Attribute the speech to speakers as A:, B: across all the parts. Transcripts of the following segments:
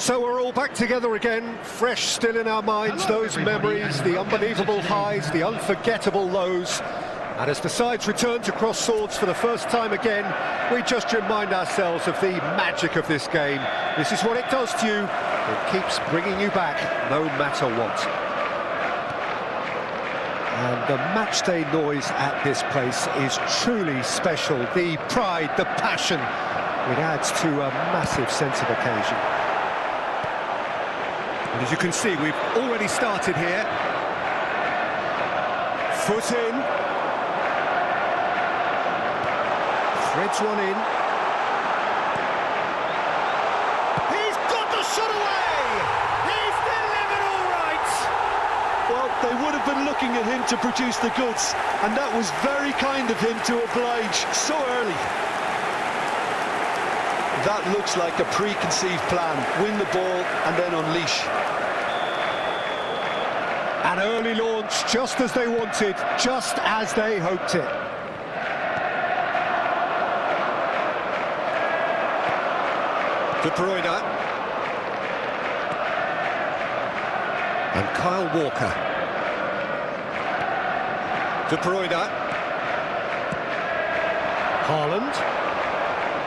A: So we're all back together again, fresh still in our minds, those memories, the unbelievable highs, the unforgettable lows. And as the sides return to cross swords for the first time again, we just remind ourselves of the magic of this game. This is what it does to you. It keeps bringing you back, no matter what. And the matchday noise at this place is truly special. The pride, the passion, it adds to a massive sense of occasion. And as you can see, we've already started here. Foot in. Threads one in. He's got the shot away! He's delivered all right!
B: Well, they would have been looking at him to produce the goods, and that was very kind of him to oblige so early. That looks like a preconceived plan. Win the ball and then unleash.
A: An early launch, just as they wanted, just as they hoped it. De Bruyne. And Kyle Walker. De Bruyne. Haaland.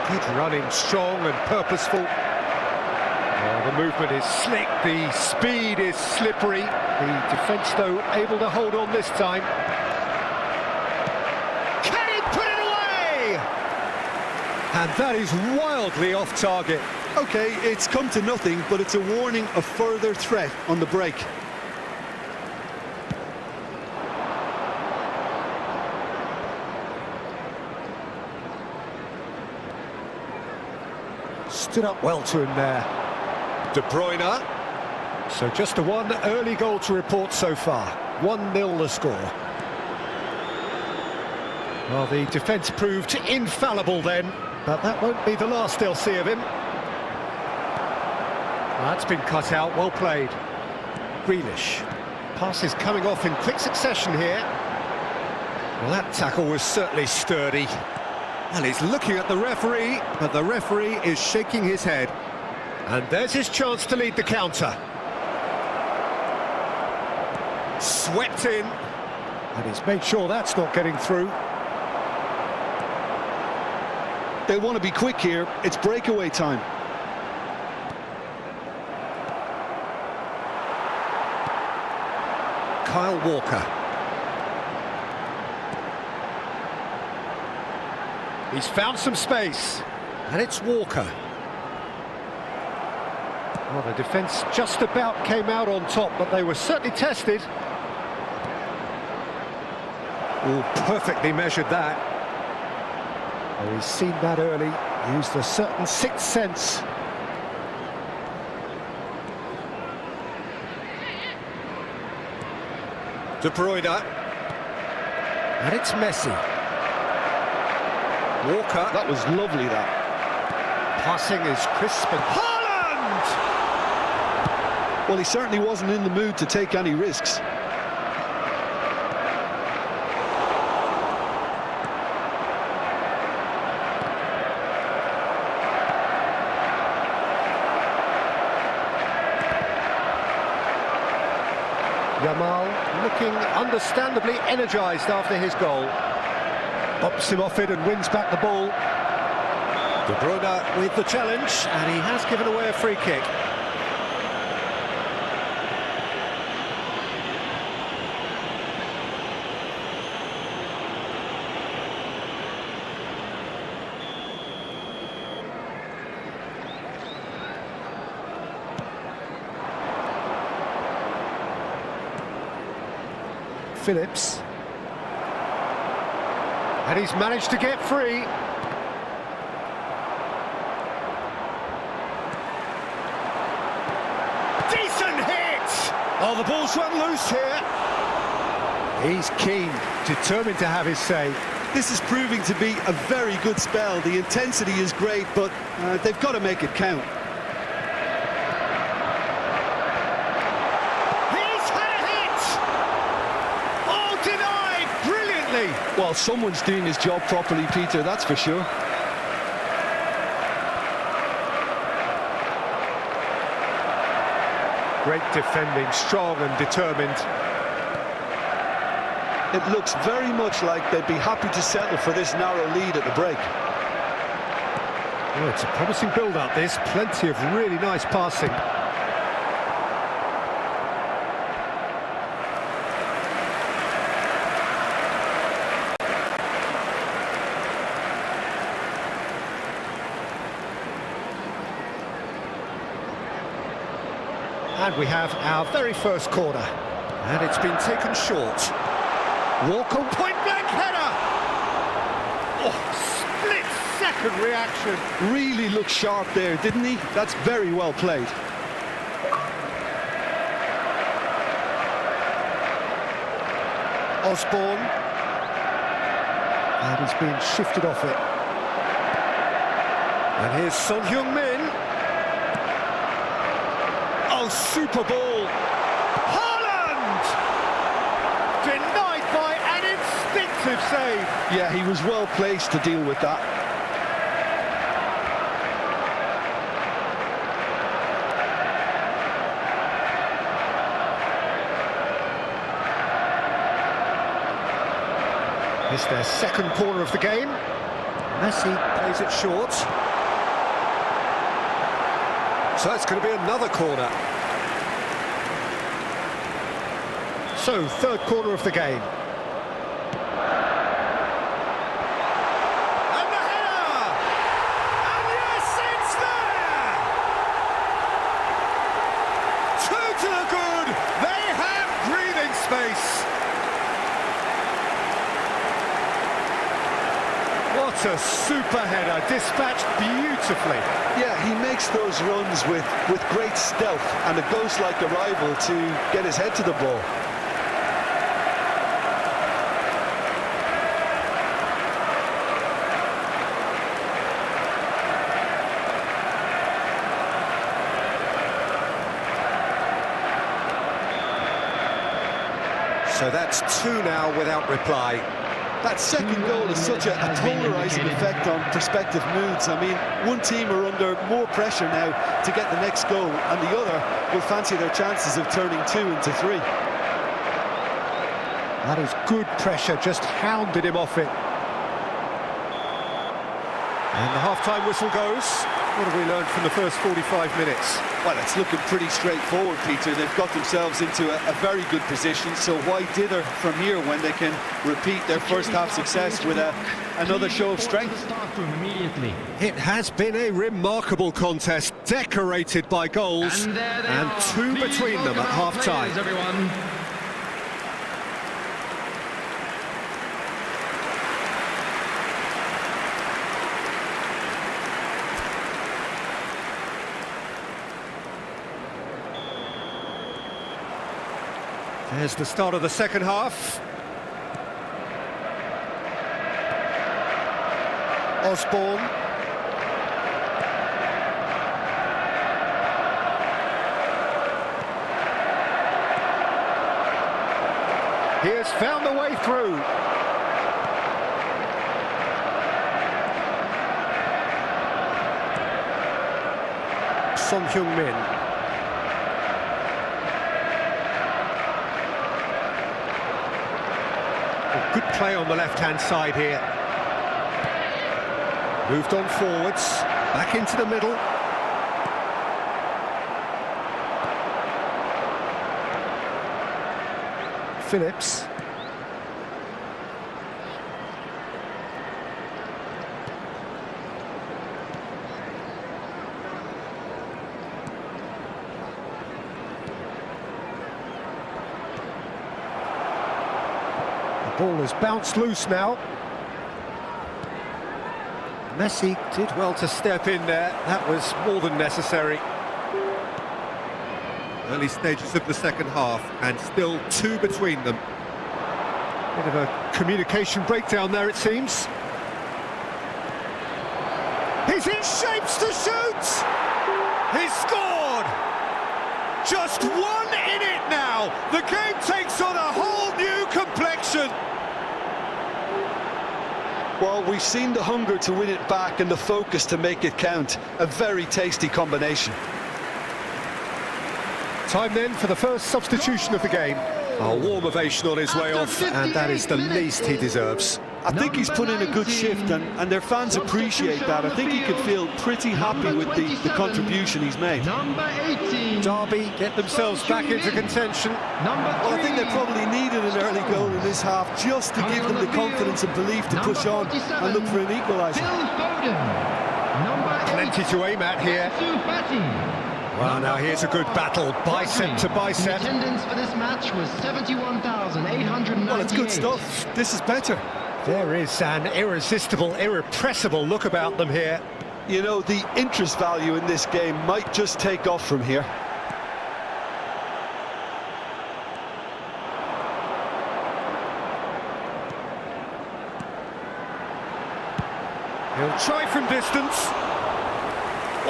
A: Good running, strong and purposeful. Oh, the movement is slick, the speed is slippery. The defence, though, able to hold on this time. Can he put it away? And that is wildly off target.
B: OK, it's come to nothing, but it's a warning of further threat on the break.
A: Stood up well to him there. De Bruyne. So just the one early goal to report so far. 1-0 the score. Well, the defence proved infallible then, but that won't be the last they'll see of him. That's been cut out, well played. Grealish. Passes coming off in quick succession here. Well, that tackle was certainly sturdy. And he's looking at the referee, but the referee is shaking his head. And there's his chance to lead the counter. Swept in. And he's made sure that's not getting through.
B: They want to be quick here. It's breakaway time.
A: Kyle Walker. He's found some space, and it's Walker. Well, the defence just about came out on top, but they were certainly tested. Oh, perfectly measured that. Oh, he's seen that early, used a certain sixth sense. De Bruyne. And it's Messi. Walker.
B: That was lovely, that.
A: Passing is crisp and... Haaland!
B: Well, he certainly wasn't in the mood to take any risks.
A: Yamal looking understandably energised after his goal. Bops him off it and wins back the ball. De Bruyne with the challenge, and he has given away a free kick. Phillips. And he's managed to get free. Decent hit! Oh, the ball's run loose here. He's keen, determined to have his say.
B: This is proving to be a very good spell. The intensity is great, but they've got to make it count. Well, someone's doing his job properly, Peter, that's for sure.
A: Great defending, strong and determined.
B: It looks very much like they'd be happy to settle for this narrow lead at the break.
A: Well, it's a promising build-up, this. Plenty of really nice passing. And we have our very first corner. And it's been taken short. Walker, point-blank header! Oh, split-second reaction.
B: Really looked sharp there, didn't he? That's very well played.
A: Osborne. And he's been shifted off it. And here's Son Heung-min. Oh, super ball. Haaland! Denied by an instinctive save.
B: Yeah, he was well placed to deal with that.
A: It's their second corner of the game. Messi plays it short. So it's going to be another corner. So, third corner of the game. And the header! And yes, it's there! Two to the good. They have breathing space. What a super header, dispatched beautifully.
B: Yeah, he makes those runs with great stealth and a ghost-like arrival to get his head to the ball.
A: So that's two now without reply.
B: That second goal has such a polarising effect on prospective moods. I mean, one team are under more pressure now to get the next goal, and the other will fancy their chances of turning 2 into 3.
A: That is good pressure, just hounded him off it. And the half-time whistle goes. What have we learned from the first 45 minutes?
B: Well, it's looking pretty straightforward, Peter. They've got themselves into a very good position, so why dither from here when they can repeat their first half success with another show of strength?
A: It has been a remarkable contest, decorated by goals, and two between them at half-time. There's the start of the second half. Osborne. He has found a way through. Son Heung-min. Good play on the left-hand side here. Moved on forwards, back into the middle. Phillips. Ball is bounced loose now. Messi did well to step in there. That was more than necessary. Early stages of the second half, and still two between them. Bit of a communication breakdown there, it seems. He's in shapes to shoot! He's scored! Just one in it now! The game takes on a whole new complexion!
B: Well, we've seen the hunger to win it back and the focus to make it count. A very tasty combination.
A: Time then for the first substitution of the game. A warm ovation on his way off, and that is the least he deserves.
B: I think he's put in a good shift, and their fans appreciate that. I think he could feel pretty happy with the contribution he's made.
C: Number 18.
A: Derby get themselves back into contention.
B: Well, I think they probably needed an early goal in this half just to give them the confidence and belief to push on and look for an equaliser.
A: Plenty to aim at here. Well, now here's a good battle, bicep to bicep.
C: The attendance for this match was 71,898.
B: Well, it's good stuff. This is better.
A: There is an irresistible, irrepressible look about them here.
B: You know, the interest value in this game might just take off from here.
A: He'll try from distance.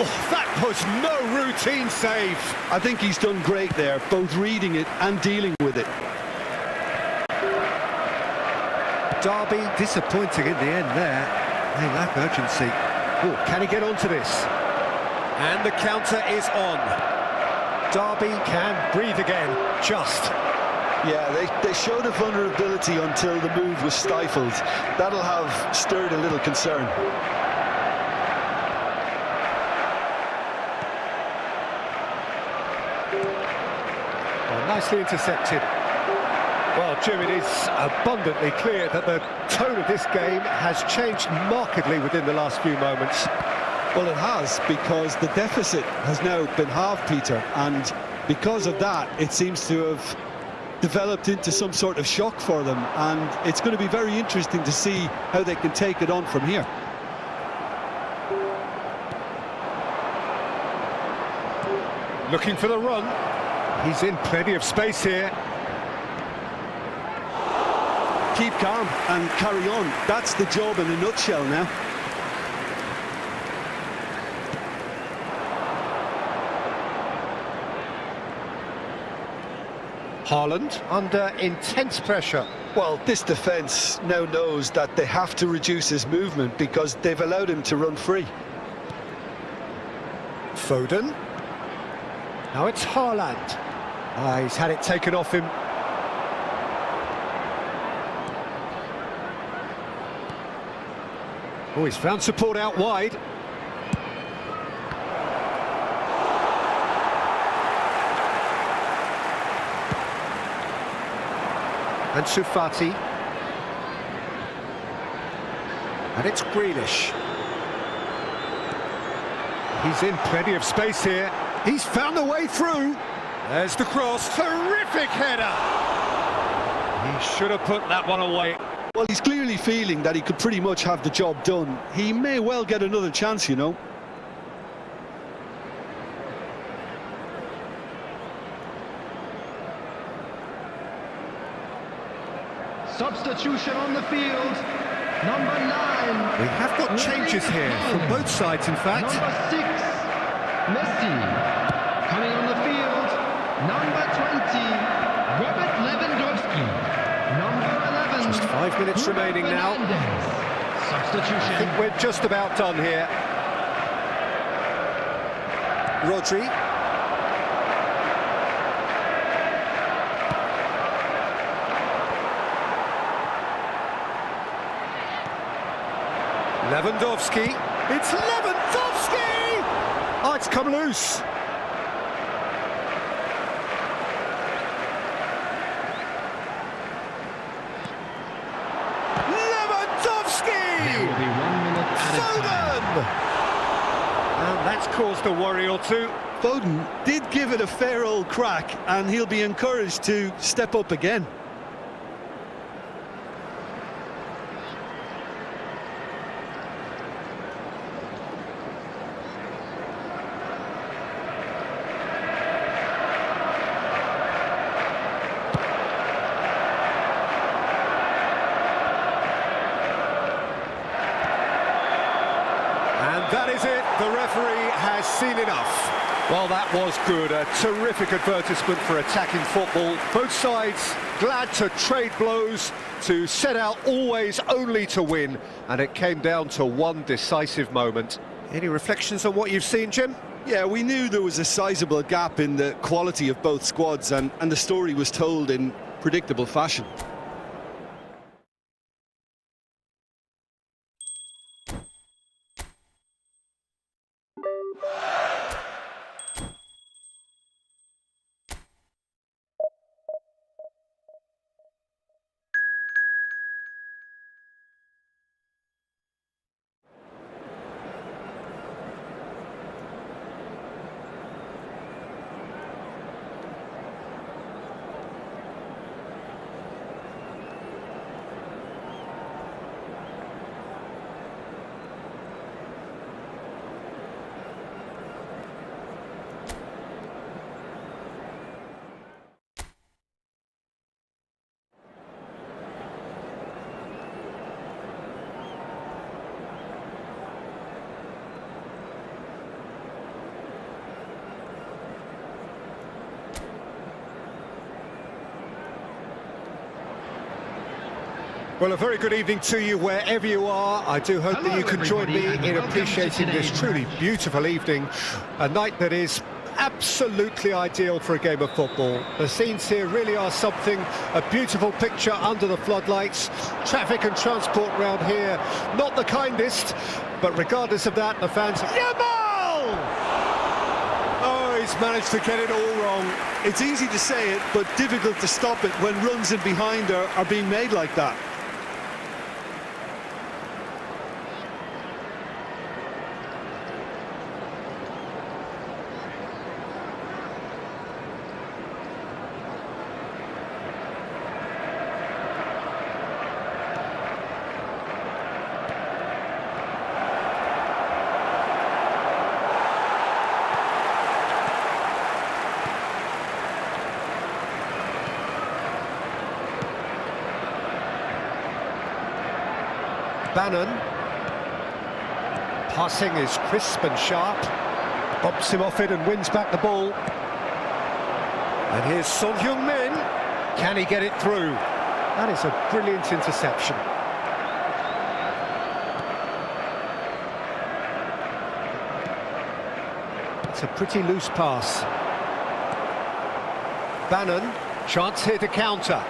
A: Oh, that was no routine save.
B: I think he's done great there, both reading it and dealing with it.
A: Derby disappointing in the end there. They lack urgency. Oh, can he get onto this? And the counter is on. Derby can breathe again, just.
B: Yeah, they showed a vulnerability until the move was stifled. That'll have stirred a little concern.
A: Well, nicely intercepted. Well, Jim, it is abundantly clear that the tone of this game has changed markedly within the last few moments.
B: Well, it has, because the deficit has now been halved, Peter, and because of that, it seems to have developed into some sort of shock for them, and it's going to be very interesting to see how they can take it on from here.
A: Looking for the run. He's in plenty of space here.
B: Keep calm and carry on. That's the job in a nutshell now.
A: Haaland under intense pressure.
B: Well, this defence now knows that they have to reduce his movement because they've allowed him to run free.
A: Foden. Now it's Haaland. He's had it taken off him. Oh, he's found support out wide. And Sufati. And it's Grealish. He's in plenty of space here. He's found the way through. There's the cross. Terrific header. He should have put that one away.
B: Well, he's clearly feeling that he could pretty much have the job done. He may well get another chance, you know.
C: Substitution on the field. Number 9.
A: We have got changes here from both sides, in fact.
C: Number 6, Messi. Coming on the field, number 20, Robert Lewandowski. Number 11.
A: Just 5 minutes remaining now.
C: Substitution.
A: I think we're just about done here. Rodri. Lewandowski. It's Lewandowski! Oh, it's come loose. Lewandowski!
C: There will be 1 minute added time.
A: Foden! And that's caused a worry or two.
B: Foden did give it a fair old crack, and he'll be encouraged to step up again.
A: That is it, the referee has seen enough. Well, that was good, a terrific advertisement for attacking football. Both sides glad to trade blows, to set out always only to win, and it came down to one decisive moment. Any reflections on what you've seen, Jim?
B: Yeah, we knew there was a sizable gap in the quality of both squads, and the story was told in predictable fashion.
A: Well, a very good evening to you wherever you are. I do hope that you can join me in appreciating this truly beautiful evening, a night that is absolutely ideal for a game of football. The scenes here really are something, a beautiful picture under the floodlights. Traffic and transport round here, not the kindest, but regardless of that, the fans... Yamal! Oh, he's managed to get it all wrong.
B: It's easy to say it, but difficult to stop it when runs in behind are being made like that.
A: Bannon. Passing is crisp and sharp. Bumps him off it and wins back the ball. And here's Son Heung-min. Can he get it through? That is a brilliant interception. It's a pretty loose pass. Bannon, chance here to counter.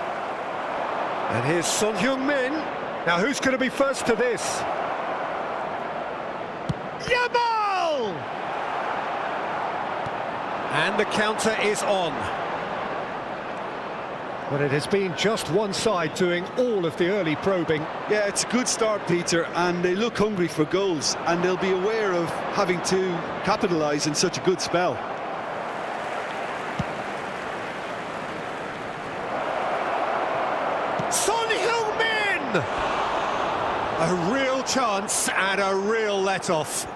A: And here's Son Heung-min. Now, who's going to be first to this? Yamal! And the counter is on. But it has been just one side doing all of the early probing.
B: Yeah, it's a good start, Peter, and they look hungry for goals, and they'll be aware of having to capitalise in such a good spell.
A: Son Heung-min! A real chance and a real let-off.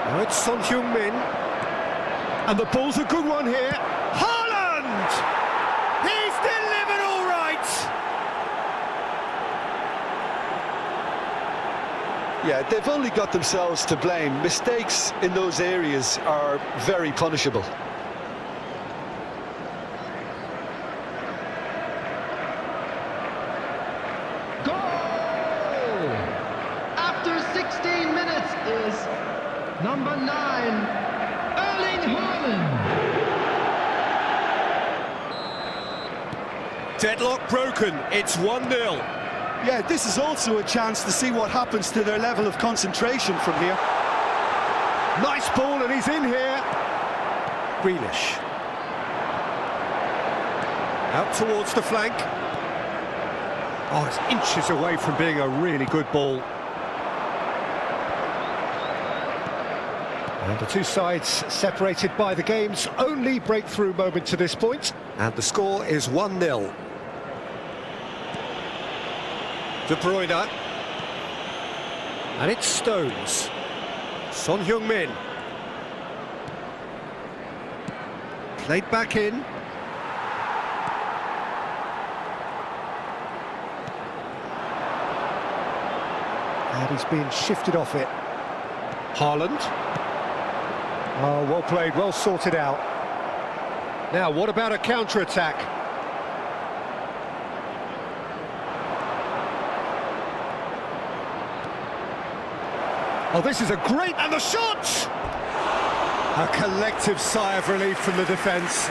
A: Now it's Son Heung-min. And the ball's a good one here. Haaland! He's delivered all right!
B: Yeah, they've only got themselves to blame. Mistakes in those areas are very punishable.
C: Goal! After 16 minutes is number 9.
A: Deadlock broken, it's 1-0.
B: Yeah, this is also a chance to see what happens to their level of concentration from here.
A: Nice ball and he's in here. Grealish. Out towards the flank. Oh, it's inches away from being a really good ball. And the two sides separated by the game's only breakthrough moment to this point. And the score is 1-0. De Bruyne. And it's Stones. Son Heung-min. Played back in. And he's been shifted off it. Haaland. Oh, well played, well sorted out. Now, what about a counter-attack? Oh, this is a great... And the shot! A collective sigh of relief from the defence.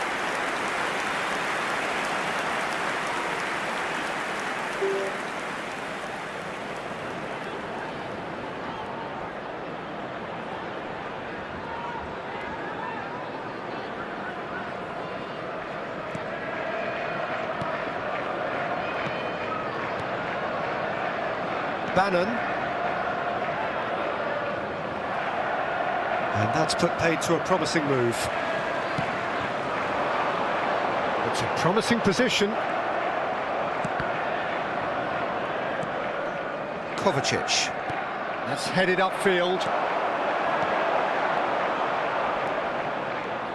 A: Bannon. And that's put paid to a promising move. It's a promising position. Kovacic. That's headed upfield.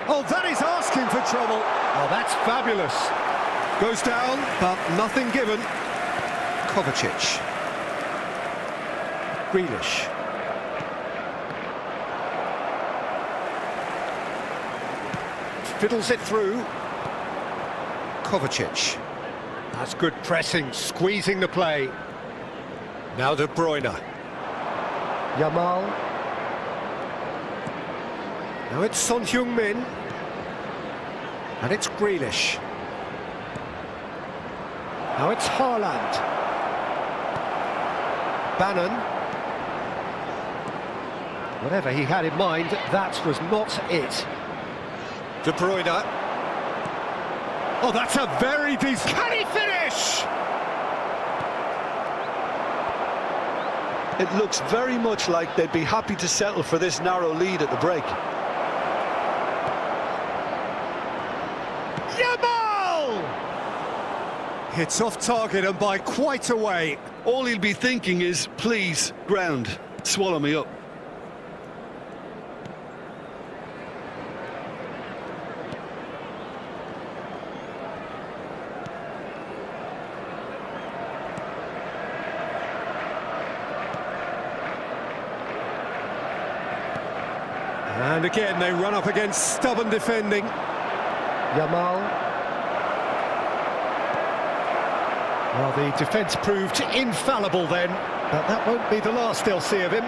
A: Oh, that is asking for trouble. Oh, that's fabulous. Goes down, but nothing given. Kovacic. Grealish. Fiddles it through. Kovacic. That's good pressing, squeezing the play. Now De Bruyne. Yamal. Now it's Son Heung-min. And it's Grealish. Now it's Haaland. Bannon. Whatever he had in mind, that was not it. De Bruyne. Oh, that's a very decent... Can he finish?
B: It looks very much like they'd be happy to settle for this narrow lead at the break.
A: Yamal! It's off target and by quite a way.
B: All he'll be thinking is, please, ground, swallow me up.
A: And again, they run up against stubborn defending. Yamal. Well, the defence proved infallible then, but that won't be the last they'll see of him.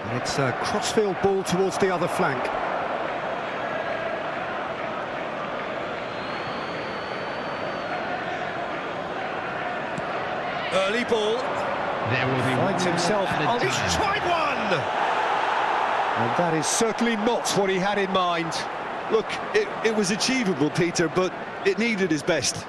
A: And it's a crossfield ball towards the other flank. Early ball.
C: There will be
A: Finds himself. Oh, he's tried one! And that is certainly not what he had in mind.
B: Look, it was achievable, Peter, but it needed his best.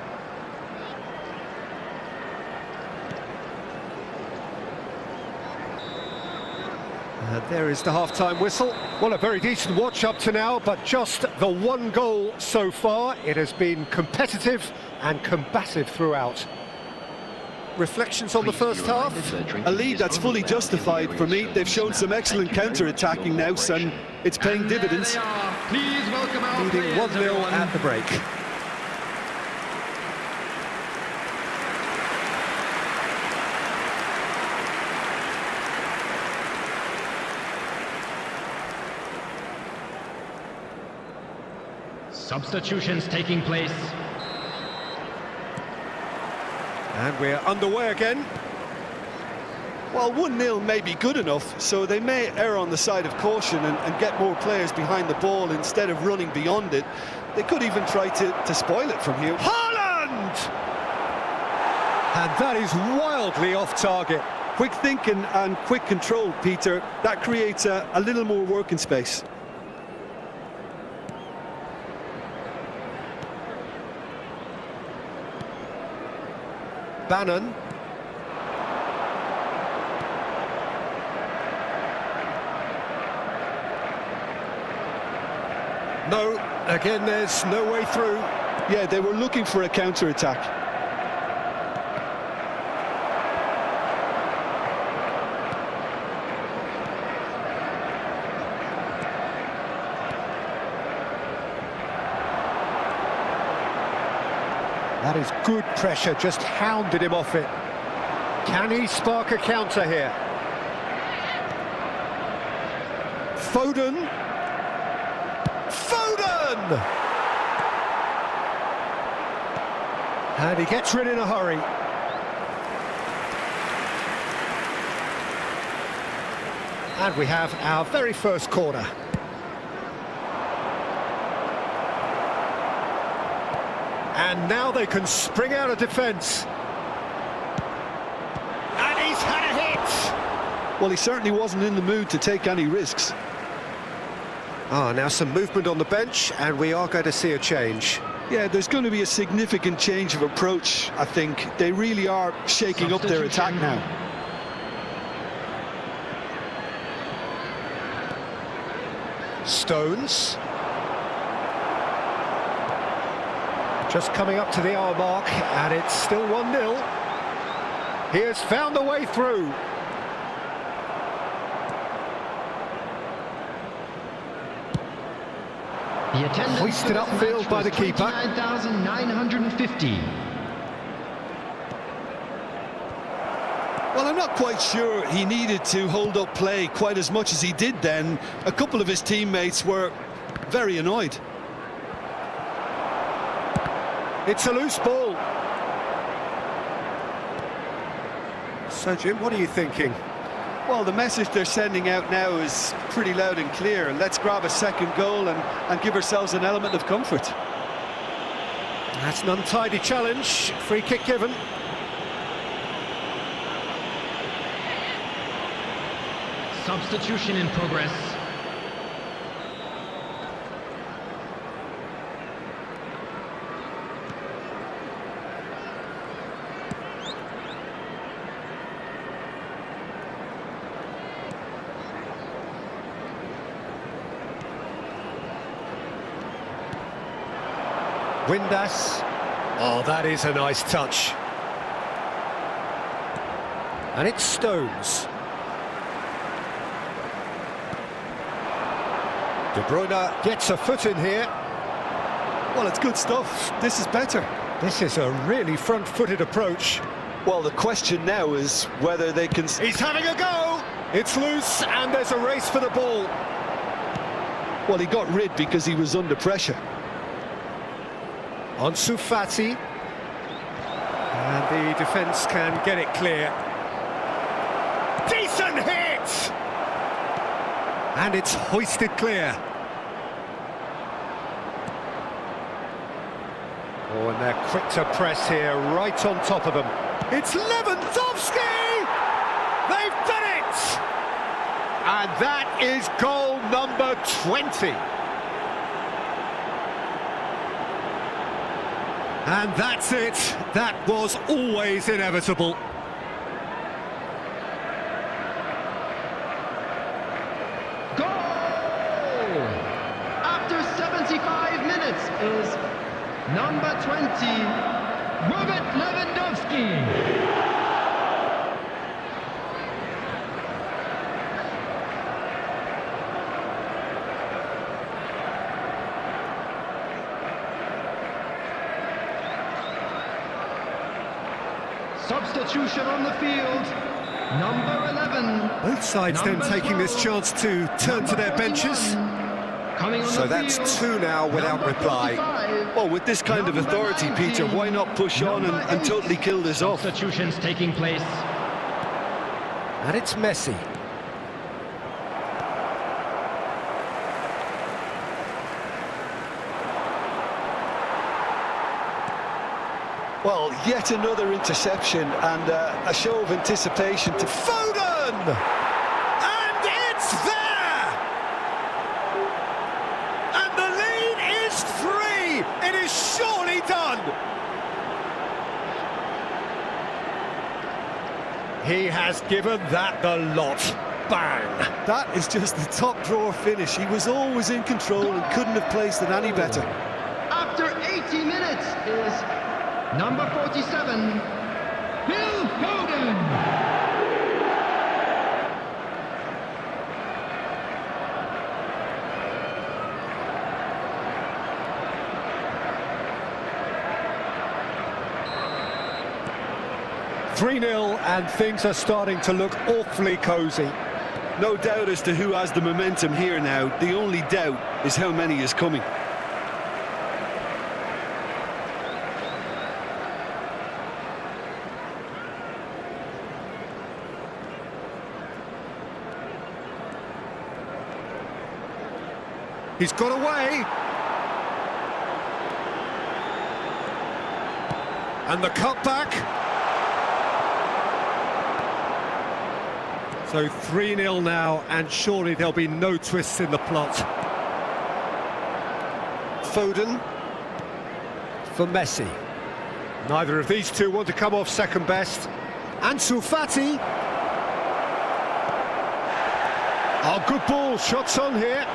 A: And there is the half-time whistle. Well, a very decent watch up to now, but just the one goal so far. It has been competitive and combative throughout. Reflections on the first half?
B: A lead that's fully justified for me. They've shown some excellent counter-attacking now, and it's paying dividends.
C: Please welcome our
A: Leading
C: players,
A: 1-0
C: everyone.
A: at the break.
C: Substitutions taking place.
A: And we're underway again.
B: Well, 1-0 may be good enough, so they may err on the side of caution and get more players behind the ball instead of running beyond it. They could even try to spoil it from here.
A: Haaland! And that is wildly off target.
B: Quick thinking and quick control, Peter. That creates a little more working space.
A: Bannon. No, again there's no way through.
B: Yeah, they were looking for a counter-attack.
A: That is good pressure, just hounded him off it. Can he spark a counter here? Foden! Foden! And he gets rid in a hurry. And we have our very first corner. And now they can spring out of defence. And he's had a hit!
B: Well, he certainly wasn't in the mood to take any risks.
A: Now some movement on the bench, and we are going to see a change.
B: Yeah, there's going to be a significant change of approach, I think. They really are shaking up their attack now.
A: Stones. Just coming up to the hour mark, and it's still 1-0. He has found the way through.
C: The attendance
A: Hoisted upfield by the keeper.
C: 29,950.
B: Well, I'm not quite sure he needed to hold up play quite as much as he did then. A couple of his teammates were very annoyed.
A: It's a loose ball. So, Jim, what are you thinking?
B: Well, the message they're sending out now is pretty loud and clear. Let's grab a second goal and give ourselves an element of comfort.
A: That's an untidy challenge. Free kick given.
C: Substitution in progress.
A: Windass. Oh, that is a nice touch. And it's Stones. De Bruyne gets a foot in here.
B: Well, it's good stuff. This is better.
A: This is a really front-footed approach.
B: Well, the question now is whether they can...
A: He's having a go! It's loose, and there's a race for the ball.
B: Well, he got rid because he was under pressure.
A: Ansu Fati. And the defence can get it clear. Decent hit! And it's hoisted clear. Oh, and they're quick to press here, right on top of them. It's Lewandowski! They've done it! And that is goal number 20. And that's it. That was always inevitable.
C: Goal! After 75 minutes is number 20, Robert Lewandowski. Substitution on the field, number 11.
A: Both sides then taking this chance to turn to their benches. So that's two now without reply.
B: Well, with this kind of authority, Peter, why not push on and totally kill this off?
C: Substitutions taking place.
A: And it's Messi.
B: Well, yet another interception and a show of anticipation to
A: Foden! And it's there! And the lead is 3! It is surely done! He has given that the lot. Bang!
B: That is just the top drawer finish. He was always in control and couldn't have placed it any better.
C: After 80 minutes is number 47, Phil Foden.
A: 3-0 and things are starting to look awfully cosy.
B: No doubt as to who has the momentum here now. The only doubt is how many is coming.
A: He's got away. And the cutback. So 3-0 now, and surely there'll be no twists in the plot. Foden for Messi. Neither of these two want to come off second best. Ansu Fati. Oh, good ball, shots on here.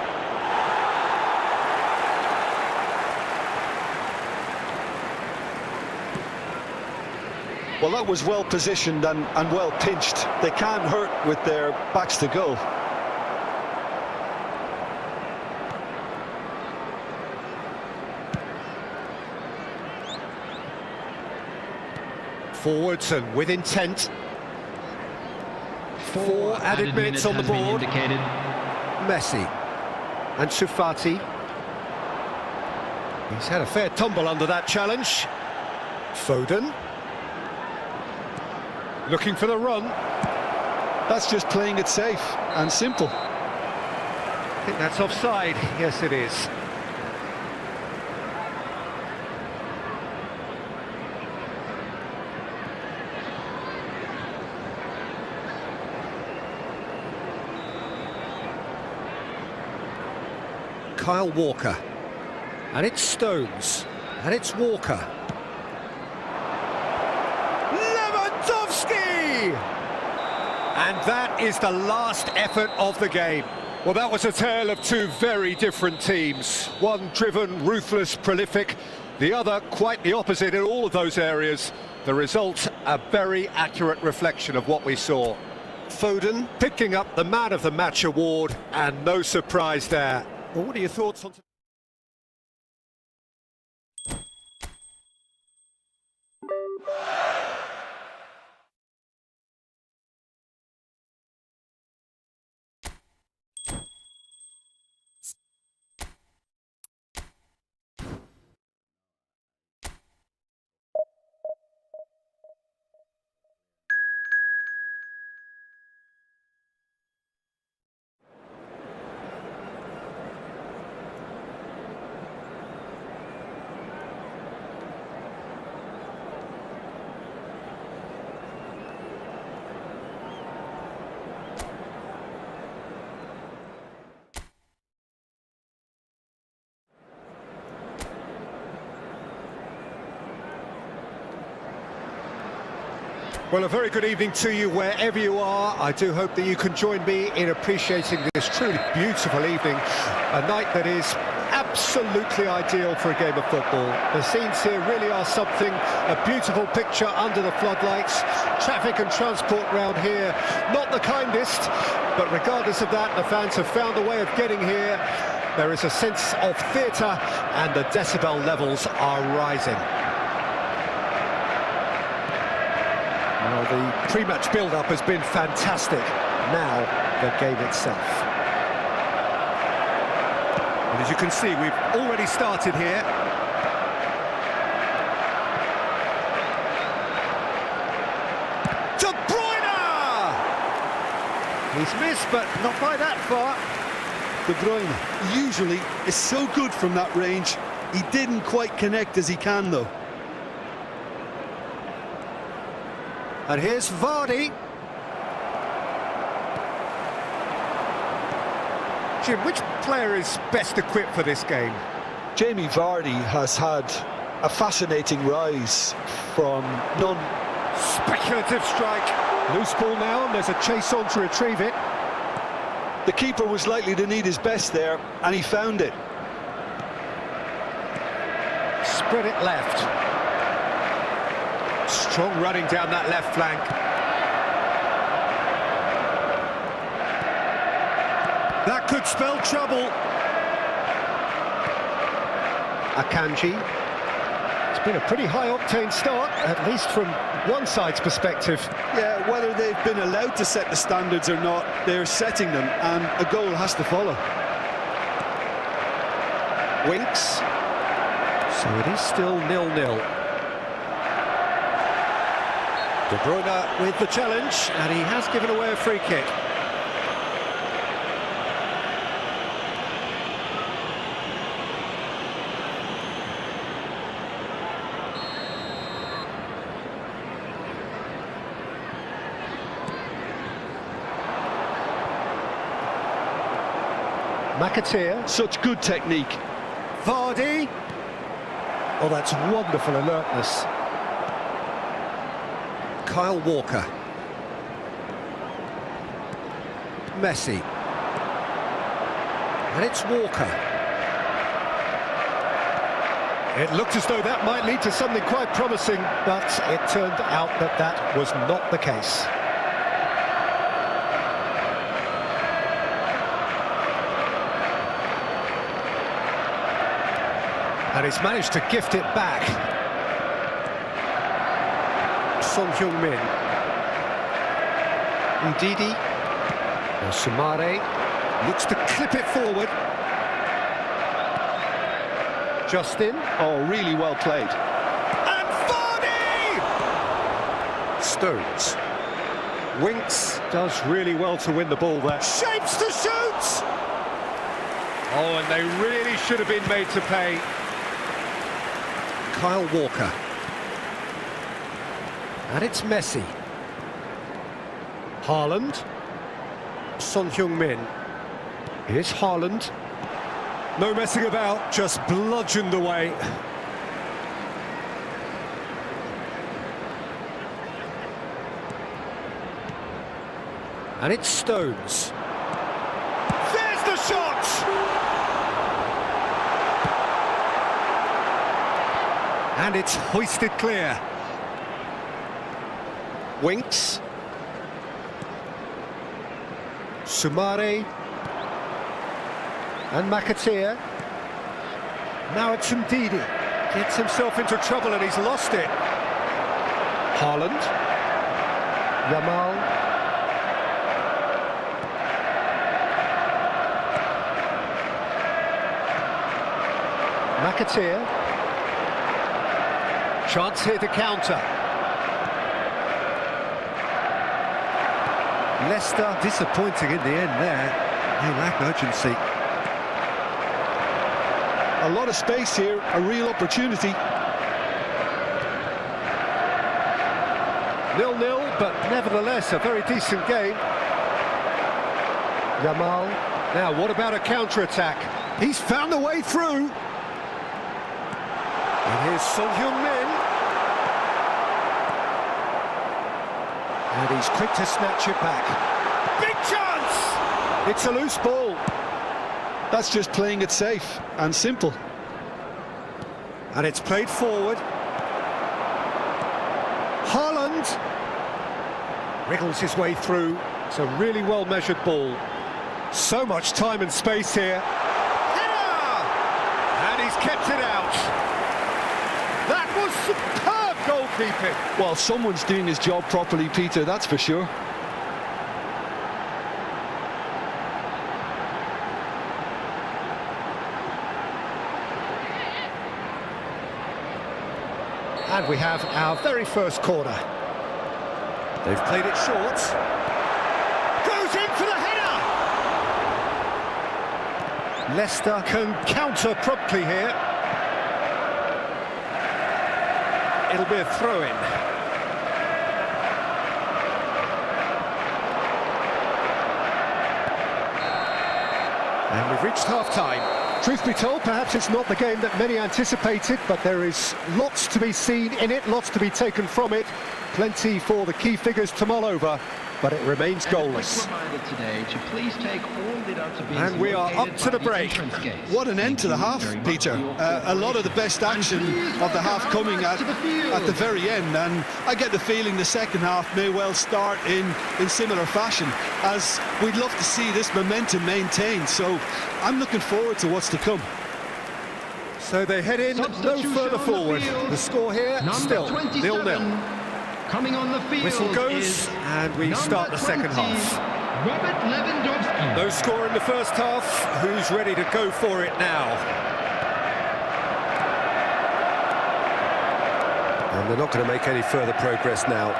B: Well, that was well positioned and well pinched. They can't hurt with their backs to goal.
A: Forwards and with intent. Four added minutes on the board. Messi and Ansu Fati. He's had a fair tumble under that challenge. Foden. Looking for the run.
B: That's just playing it safe and simple.
A: I think that's offside. Yes, it is. Kyle Walker. And it's Stones. And it's Walker. And that is the last effort of the game. Well, that was a tale of two very different teams. One driven, ruthless, prolific. The other quite the opposite in all of those areas. The result, a very accurate reflection of what we saw. Foden picking up the Man of the Match award, and no surprise there. Well, what are your thoughts on... Well, a very good evening to you wherever you are. I do hope that you can join me in appreciating this truly beautiful evening. A night that is absolutely ideal for a game of football. The scenes here really are something, a beautiful picture under the floodlights. Traffic and transport round here, not the kindest, but regardless of that, the fans have found a way of getting here. There is a sense of theatre and the decibel levels are rising. Well, the pre-match build-up has been fantastic. Now, the game itself. And as you can see, we've already started here. De Bruyne! He's missed, but not by that far.
B: De Bruyne usually is so good from that range. He didn't quite connect as he can, though.
A: And here's Vardy. Jim, which player is best equipped for this game?
B: Jamie Vardy has had a fascinating rise from none.
A: Speculative strike. Loose ball now, and there's a chase on to retrieve it.
B: The keeper was likely to need his best there, and he found it.
A: Spread it left. Strong running down that left flank. That could spell trouble. Akanji. It's Been a pretty high-octane start, at least from one side's perspective.
B: Yeah, whether they've been allowed to set the standards or not, they're setting them, and a goal has to follow.
A: Winks. So it is still 0-0. De Bruyne with the challenge, and he has given away a free kick. McAteer.
B: Such good technique.
A: Vardy. Oh, that's wonderful alertness. Kyle Walker. Messi. And it's Walker. It looked as though that might lead to something quite promising, but it turned out that that was not the case. And he's managed to gift it back. Son Heung-min. Ndidi. Sumare looks to clip it forward. Justin.
B: Oh, really well played.
A: And Vardy! Stones. Winks does really well to win the ball there. Shapes to shoot! Oh, and they really should have been made to pay. Kyle Walker. And it's Messi. Haaland. Son Heung-min. Here's Haaland. No messing about, just bludgeoned away. And it's Stones. There's the shot! And it's hoisted clear. Winks. Sumare. And McAteer. Now it's Ndidi. Gets himself into trouble and he's lost it. Haaland. Yamal. McAteer. Chance here to counter. Leicester disappointing in the end there. They lack urgency.
B: A lot of space here, a real opportunity.
A: 0-0, but nevertheless a very decent game. Yamal. Now, what about a counter-attack? He's found a way through. And here's Son Heung-min. And he's quick to snatch it back. Big chance! It's a loose ball.
B: That's just playing it safe and simple.
A: And it's played forward. Haaland wriggles his way through. It's a really well-measured ball. So much time and space here. Header! And he's kept it out. That was superb goalkeeping.
B: Well, someone's doing his job properly, Peter, that's for sure.
A: And we have our very first corner. They've played it short. Goes in for the header! Leicester can counter promptly here. It'll be a throw-in. And we've reached half-time. Truth be told, perhaps it's not the game that many anticipated, but there is lots to be seen in it, lots to be taken from it. Plenty for the key figures to mull over, but it remains goalless. And we are up to the break.
B: What an end to the half, Peter. A lot of the best action of the half coming at the very end, and I get the feeling the second half may well start in similar fashion, as we'd love to see this momentum maintained, so I'm looking forward to what's to come.
A: So they head in no
C: Substitution
A: further
C: on the
A: forward.
C: field.
A: The score here
C: Number
A: still
C: 27,
A: 0-0.
C: coming on the field.
A: Whistle goes
C: is
A: and we start the second
C: 20,
A: half.
C: Robert Lewandowski.
A: No score in the first half. Who's ready to go for it now? And they're not going to make any further progress now.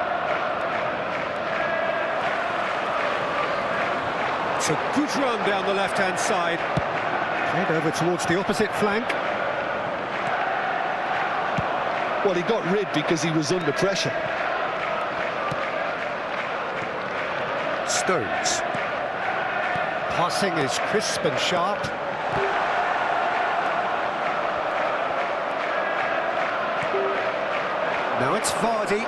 A: It's a good run down the left-hand side. Head over towards the opposite flank.
B: Well, he got rid because he was under pressure.
A: Stones. Passing is crisp and sharp. Now it's Vardy.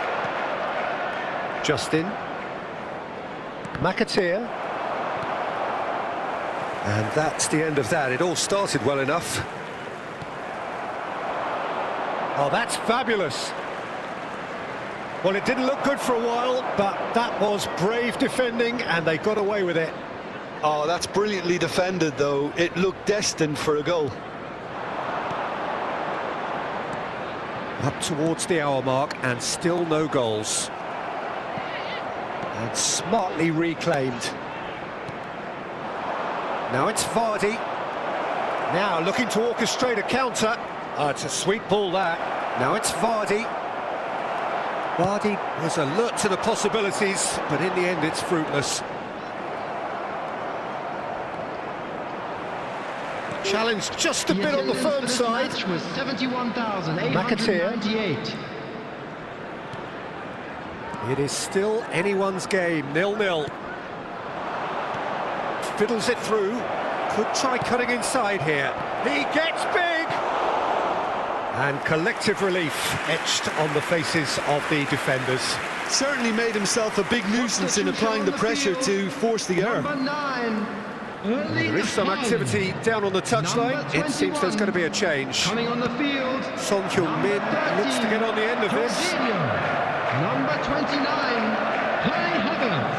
A: Justin. McAteer. And that's the end of that. It all started well enough. Oh, that's fabulous. Well, it didn't look good for a while, but that was brave defending, and they got away with it.
B: Oh, that's brilliantly defended, though. It looked destined for a goal.
A: Up towards the hour mark, and still no goals. And smartly reclaimed. Now it's Vardy. Now looking to orchestrate a counter. It's a sweet ball, that. Now it's Vardy. Vardy was alert to the possibilities, but in the end it's fruitless. Challenge just a bit on the firm side.
C: Match was 71,898.
A: It is still anyone's game, 0-0. Fiddles it through. Could try cutting inside here. He gets big! And collective relief etched on the faces of the defenders.
B: Certainly made himself a big nuisance in applying the pressure to force the error.
C: Number 9.
A: There is some activity down on the touchline. It seems there's going to be a change.
C: Coming on the field.
A: Son Heung-min looks to get on the end of this.
C: Number 29, Kai Havertz.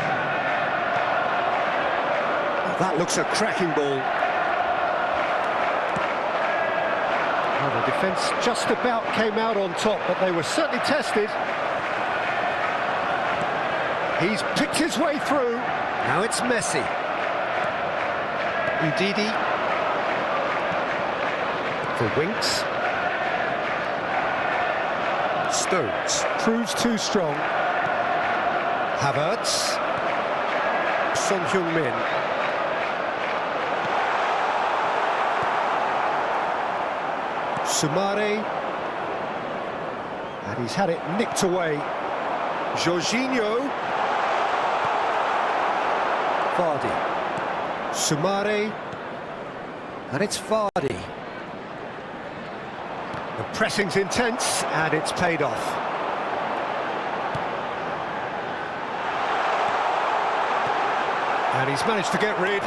A: That looks a cracking ball. Well, the defence just about came out on top, but they were certainly tested. He's picked his way through. Now it's Messi. Udidi. For Winks. Stones. Proves too strong. Havertz. Son Heung-min. Sumare, and he's had it nicked away. Jorginho. Vardy. Sumare, and it's Vardy. The pressing's intense, and it's paid off. And he's managed to get rid.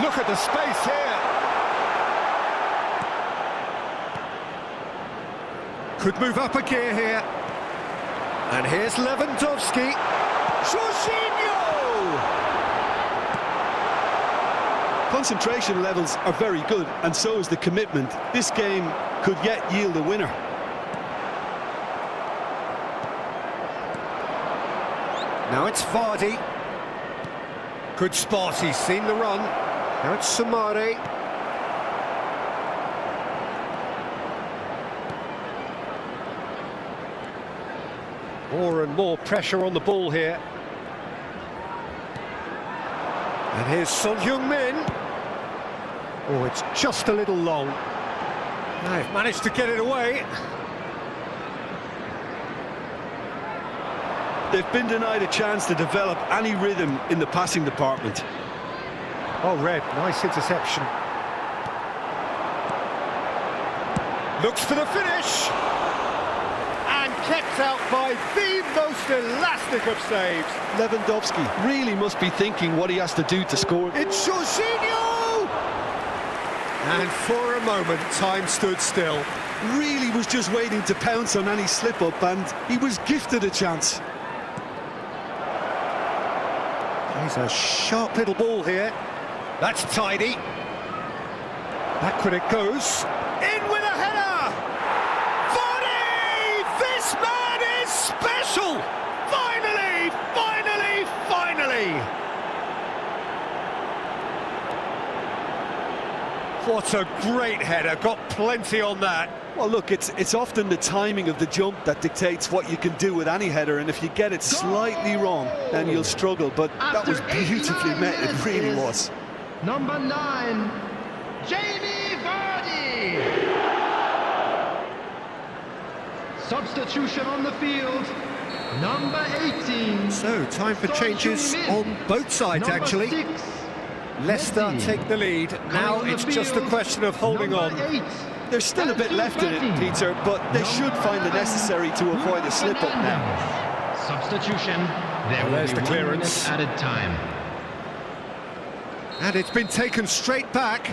A: Look at the space here. Could move up a gear here. And here's Lewandowski. Jorginho!
B: Concentration levels are very good, and so is the commitment. This game could yet yield a winner.
A: Now it's Vardy. Good spot, he's seen the run. Now it's Sumare. More and more pressure on the ball here. And here's Son Heung-min. Oh, it's just a little long. They've managed to get it away.
B: They've been denied a chance to develop any rhythm in the passing department.
A: Oh, Red, nice interception. Looks for the finish. And kept out by the most elastic of saves.
B: Lewandowski really must be thinking what he has to do to score.
A: It's Jorginho! And for a moment, time stood still.
B: Really was just waiting to pounce on any slip-up, and he was gifted a chance.
A: He's a sharp little ball here. That's tidy. Backward it goes. In with a header! Vardy! This man is special! Finally! Finally! Finally! What a great header, got plenty on that.
B: Well, look, it's often the timing of the jump that dictates what you can do with any header, and if you get it slightly wrong, then you'll struggle, but that was beautifully met, it really was.
C: Number 9, Jamie Vardy. Substitution on the field, number 18.
A: So, time for changes on both sides,
C: Number
A: actually.
C: 6,
A: Leicester
C: Messi.
A: take the lead. Now
C: Coming on
A: it's
C: the
A: just a
C: field,
A: question of holding
C: number
A: on.
C: 8.
B: There's still a bit left in it, Peter, but they should find the necessary to avoid a slip-up now.
C: Substitution. There will
A: there's
C: be
A: the
C: 1
A: clearance.
C: minute added time.
A: And it's been taken straight back.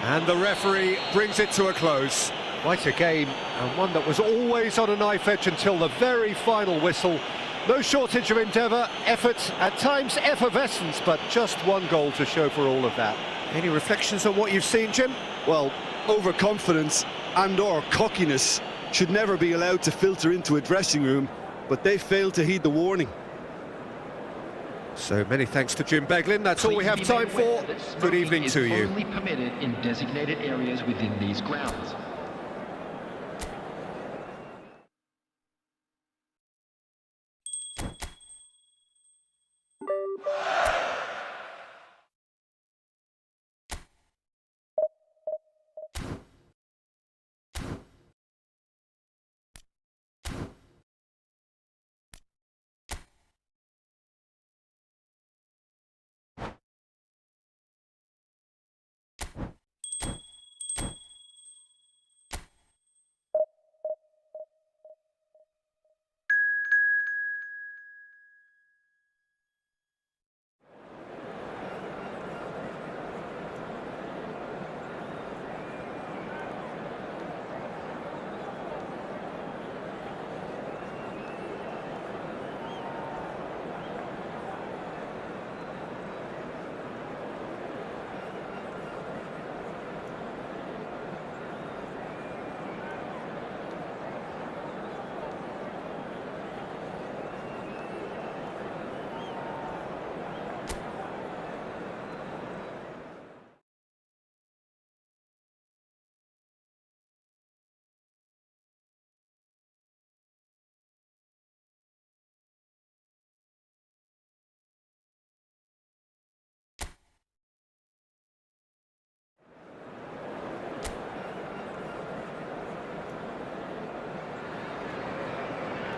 A: And the referee brings it to a close. Quite a game, and one that was always on a knife edge until the very final whistle. No shortage of endeavour, effort, at times effervescence, but just one goal to show for all of that. Any reflections on what you've seen, Jim?
B: Well, overconfidence and/or cockiness should never be allowed to filter into a dressing room, but they failed to heed the warning.
A: So many thanks to Jim Beglin. That's all we have time for. Good evening to you.
C: Only permitted in designated areas within these grounds.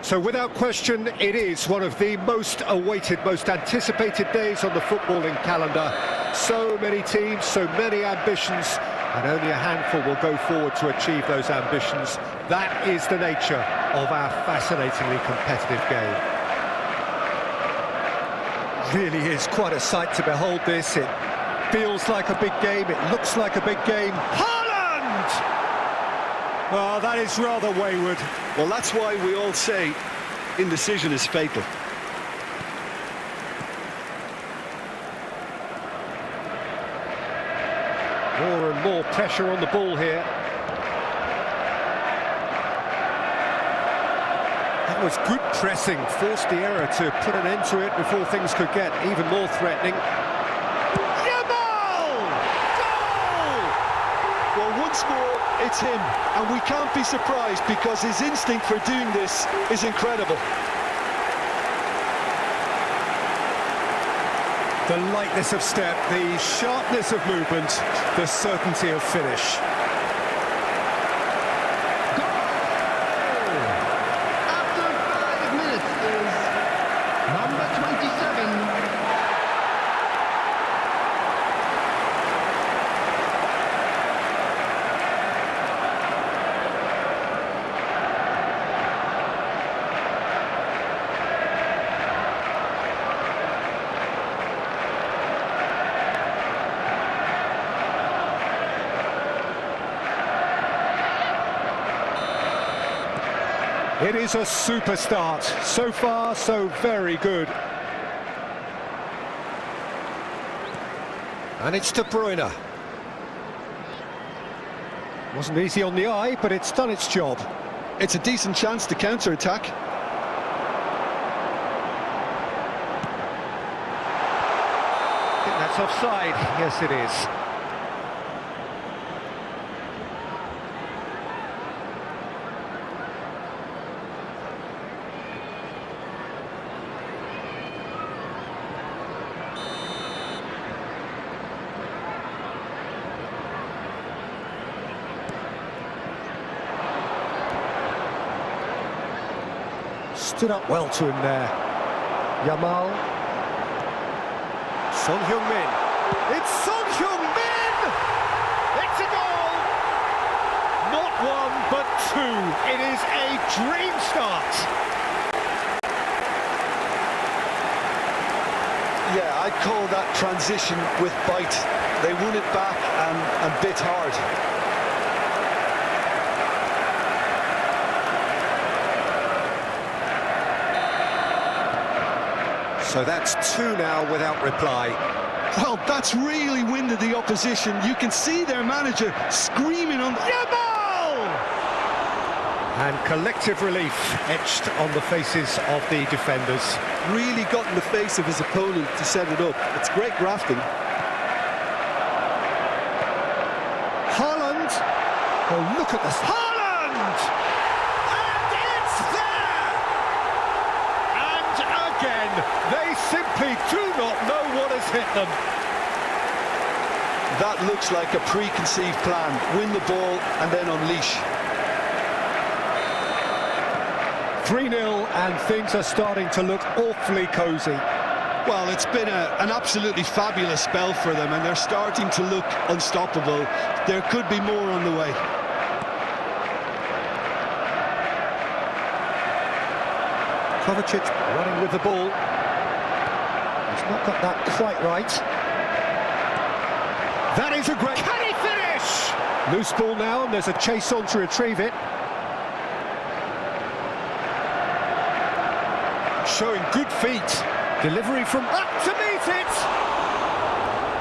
A: So without question, it is one of the most awaited, most anticipated days on the footballing calendar. So many teams, so many ambitions, and only a handful will go forward to achieve those ambitions. That is the nature of our fascinatingly competitive game. Really is quite a sight to behold this. It feels like a big game, it looks like a big game. Haaland! Well, that is rather wayward.
B: Well, that's why we all say indecision is fatal.
A: More and more pressure on the ball here. That was good pressing, forced the error to put an end to it before things could get even more threatening.
B: Well, once more, it's him, and we can't be surprised because his instinct for doing this is incredible.
A: The lightness of step, the sharpness of movement, the certainty of finish.
C: After 5 minutes is number 27.
A: It is a super start. So far, so very good. And it's De Bruyne. Wasn't easy on the eye, but it's done its job.
B: It's a decent chance to counter-attack.
A: I think that's offside. Yes, it is. Stood up well to him there. Yamal. Son Heung-min. It's Son Heung-min! It's a goal! Not one, but two. It is a dream start.
B: Yeah, I'd call that transition with bite. They won it back and bit hard.
A: So that's two now without reply.
B: Well, that's really winded the opposition. You can see their manager screaming on
A: Yamal! And collective relief etched on the faces of the defenders.
B: Really got in the face of his opponent to set it up. It's great grafting.
A: Haaland! Oh, look at this. Haaland! And it's there! And again, they simply do not know what has hit them.
B: That looks like a preconceived plan. Win the ball and then unleash.
A: 3-0 and things are starting to look awfully cosy.
B: Well, it's been an absolutely fabulous spell for them and they're starting to look unstoppable. There could be more on the way.
A: Kovacic running with the ball. He's not got that quite right. That is a great... Can he finish? Loose ball now and there's a chase on to retrieve it. Showing good feet. Delivery from up to meet it.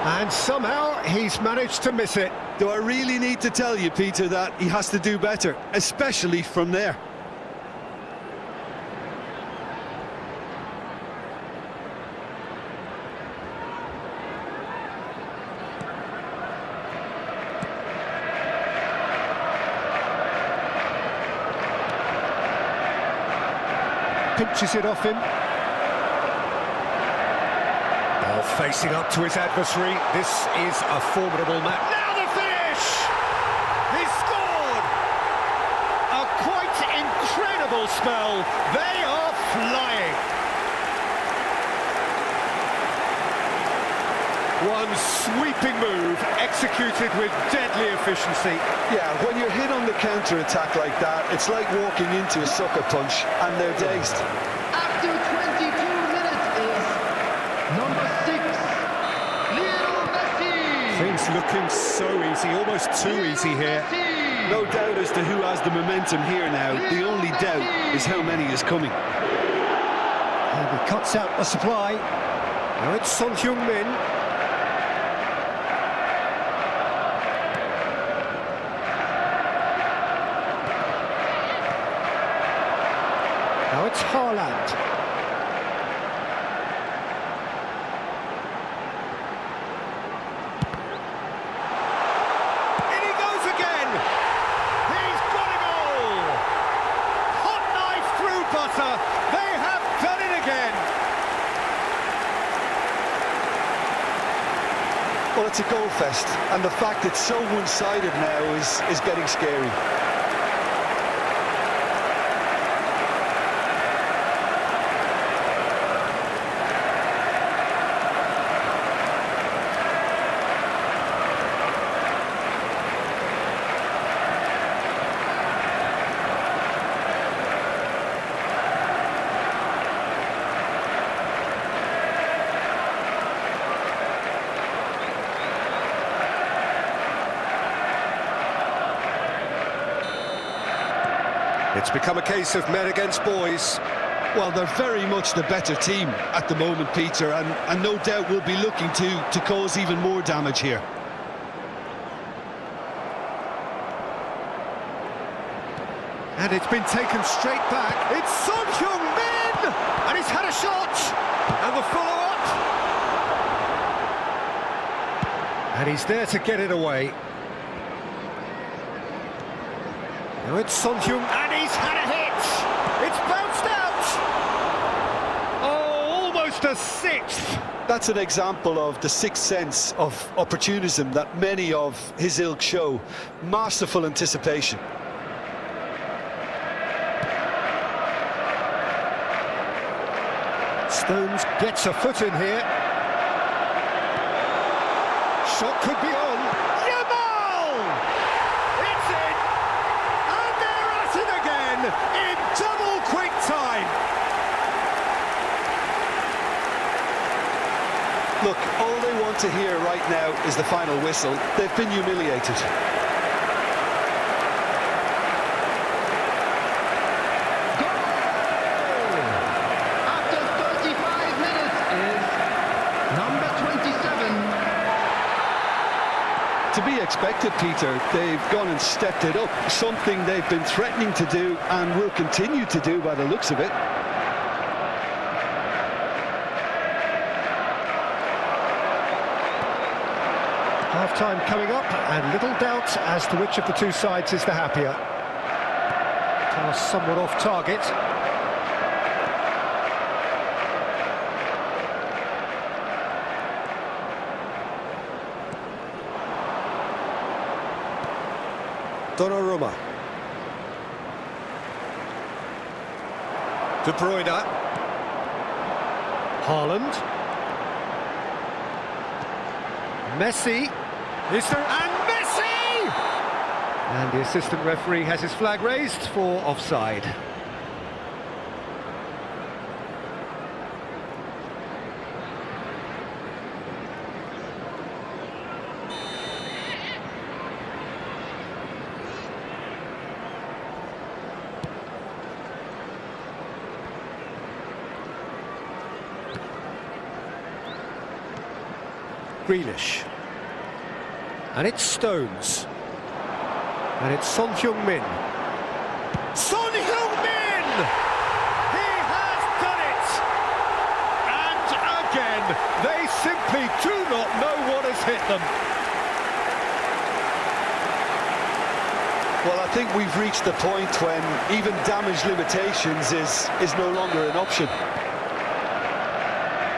A: And somehow he's managed to miss it.
B: Do I really need to tell you, Peter, that he has to do better, especially from there?
A: Pinches it off him. Oh, facing up to his adversary. This is a formidable match. Now the finish! He scored! A quite incredible spell. They are flying. One sweeping move executed with deadly efficiency.
B: Yeah, when you're hit on the counter-attack like that, it's like walking into a sucker punch and they're dazed.
C: After 22 minutes is number 6, Lionel Messi.
A: Things looking so easy, almost too easy here.
B: No doubt as to who has the momentum here now. The only doubt is how many is coming.
A: And he cuts out the supply. Now it's Son Heung-min. Now it's Haaland. In he goes again! He's got a goal! Hot knife through butter! They have done it again!
B: Well, it's a goal fest, and the fact it's so one-sided now is getting scary.
A: It's become a case of men against boys.
B: Well, they're very much the better team at the moment, Peter, and no doubt will be looking to cause even more damage here.
A: And it's been taken straight back. It's Son Heung-min! And he's had a shot! And the follow-up! And he's there to get it away. Now it's Son Heung, and he's had a hit! It's bounced out! Oh, almost a sixth!
B: That's an example of the sixth sense of opportunism that many of his ilk show. Masterful anticipation.
A: Stones gets a foot in here. Shot could be on. Yamal! It's in! And they're at it again in double quick time.
B: Look, all they want to hear right now is the final whistle. They've been humiliated. To be expected, Peter. They've gone and stepped it up, something they've been threatening to do and will continue to do by the looks of it.
A: Half-time coming up, and little doubt as to which of the two sides is the happier. Pass somewhat off target. Donnarumma. De Bruyne. Haaland. Messi. Is there? And Messi! And the assistant referee has his flag raised for offside. Grealish. And it's Stones. And it's Son Heung-min. Son Heung-min! He has done it! And again, they simply do not know what has hit them.
B: Well, I think we've reached the point when even damage limitations is no longer an option.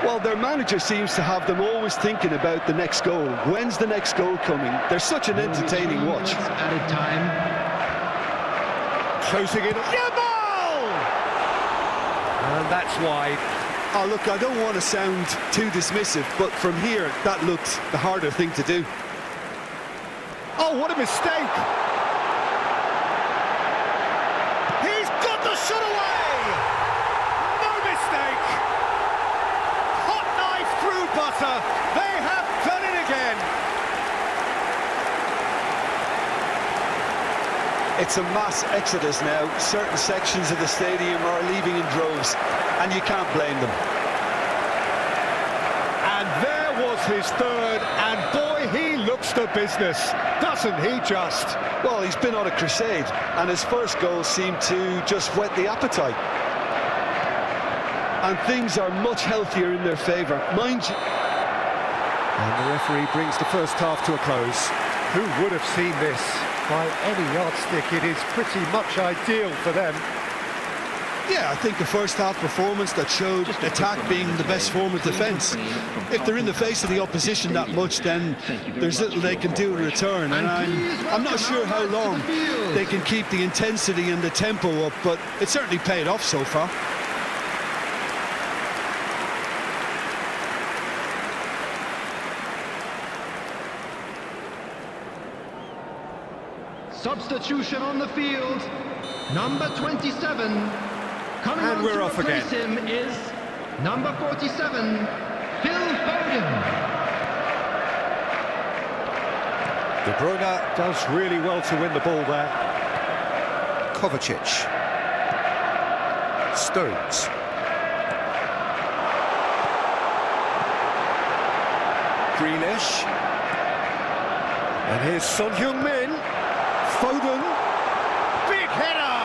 B: Well, their manager seems to have them always thinking about the next goal. When's the next goal coming? They're such an entertaining watch.
C: Added time.
A: Closing in. Yamal! And that's wide.
B: Oh, look, I don't want to sound too dismissive, but from here, that looked the harder thing to do.
A: Oh, what a mistake! He's got the shot away! No mistake! Hot knife through butter. They have done it again.
B: It's a mass exodus now. Certain sections of the stadium are leaving in droves, and you can't blame them.
A: And there was his third, and boy, he looks the business, doesn't he just?
B: Well, he's been on a crusade, and his first goal seemed to just whet the appetite. And things are much healthier in their favour, mind you.
A: And the referee brings the first half to a close. Who would have seen this? By any yardstick, it is pretty much ideal for them.
D: Yeah, I think the first half performance that showed attack being the best form of defence. If they're in the face of the opposition that much, then there's little they can do in return. And I'm not sure how long they can keep the intensity and the tempo up, but it certainly paid off so far.
C: Substitution on the field. Number 27. Coming
A: And
C: on
A: we're
C: to
A: off
C: replace
A: again.
C: him is number 47, Phil Foden.
A: De Bruyne does really well to win the ball there. Kovacic. Stones. Grealish. And here's Son Heung-min. Foden. Big header!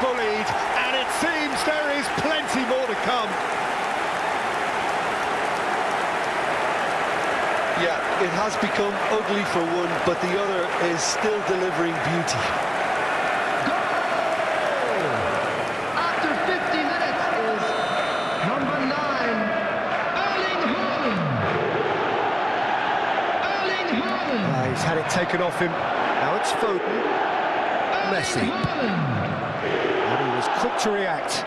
A: bullied, and it seems there is plenty more to come.
B: Yeah, it has become ugly for one, but the other is still delivering beauty.
C: After 50 minutes is number 9, Erling Haaland.
A: He's had it taken off him. Now it's Foden. Messi. And he was quick to react.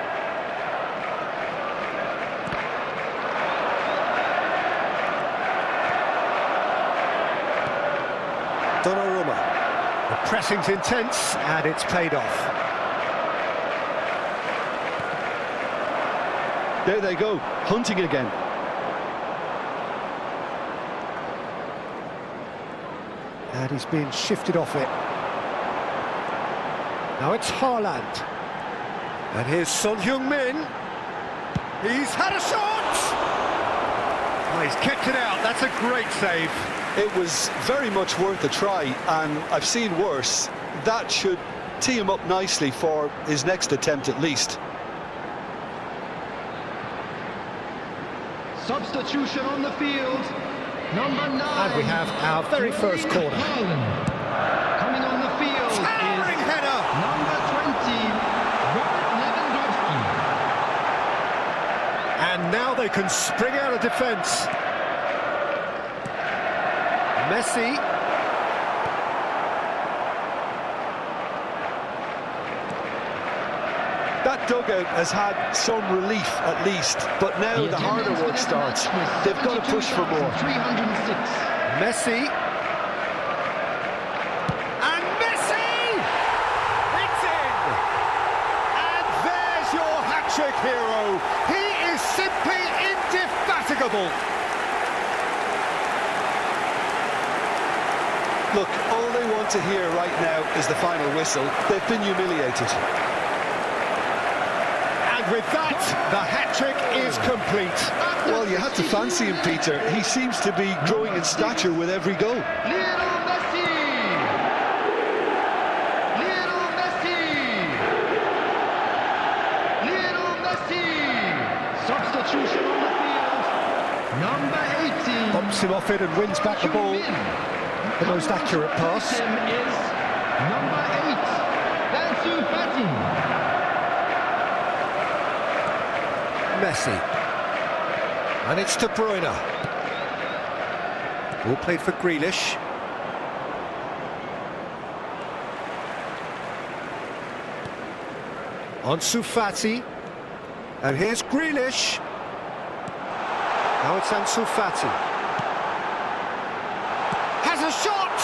A: Donnarumma. The pressing's intense, and it's paid off.
B: There they go, hunting again.
A: And he's being shifted off it. Now it's Haaland. And here's Son Heung-min. He's had a shot! Oh, he's kept it out. That's a great save.
B: It was very much worth a try, and I've seen worse. That should tee him up nicely for his next attempt at least.
C: Substitution on the field, number 9.
A: And we have our very first corner.
C: Haaland. Coming on the field
A: Towering
C: is
A: header!
C: number 20, Robert Lewandowski.
A: And now they can spring out of defence. Messi.
B: That dugout has had some relief at least, but now the harder work starts. They've got to push for more.
C: 306.
A: Messi. And Messi! It's in! And there's your hat-trick hero. He is simply indefatigable.
B: Look, all they want to hear right now is the final whistle. They've been humiliated.
A: And with that, the hat-trick is complete.
B: Well, you had to fancy him, Peter. He seems to be growing in stature with every goal.
C: Lionel Messi! Lionel Messi! Lionel Messi! Substitution on the field, number 18.
A: Bumps him off it and wins back the ball. The most accurate pass.
C: Him is number 8, Ansu Fati.
A: Messi. And it's De Bruyne. Ball played for Grealish. Ansu Fati. And here's Grealish. Now it's Ansu Fati. Has a shot!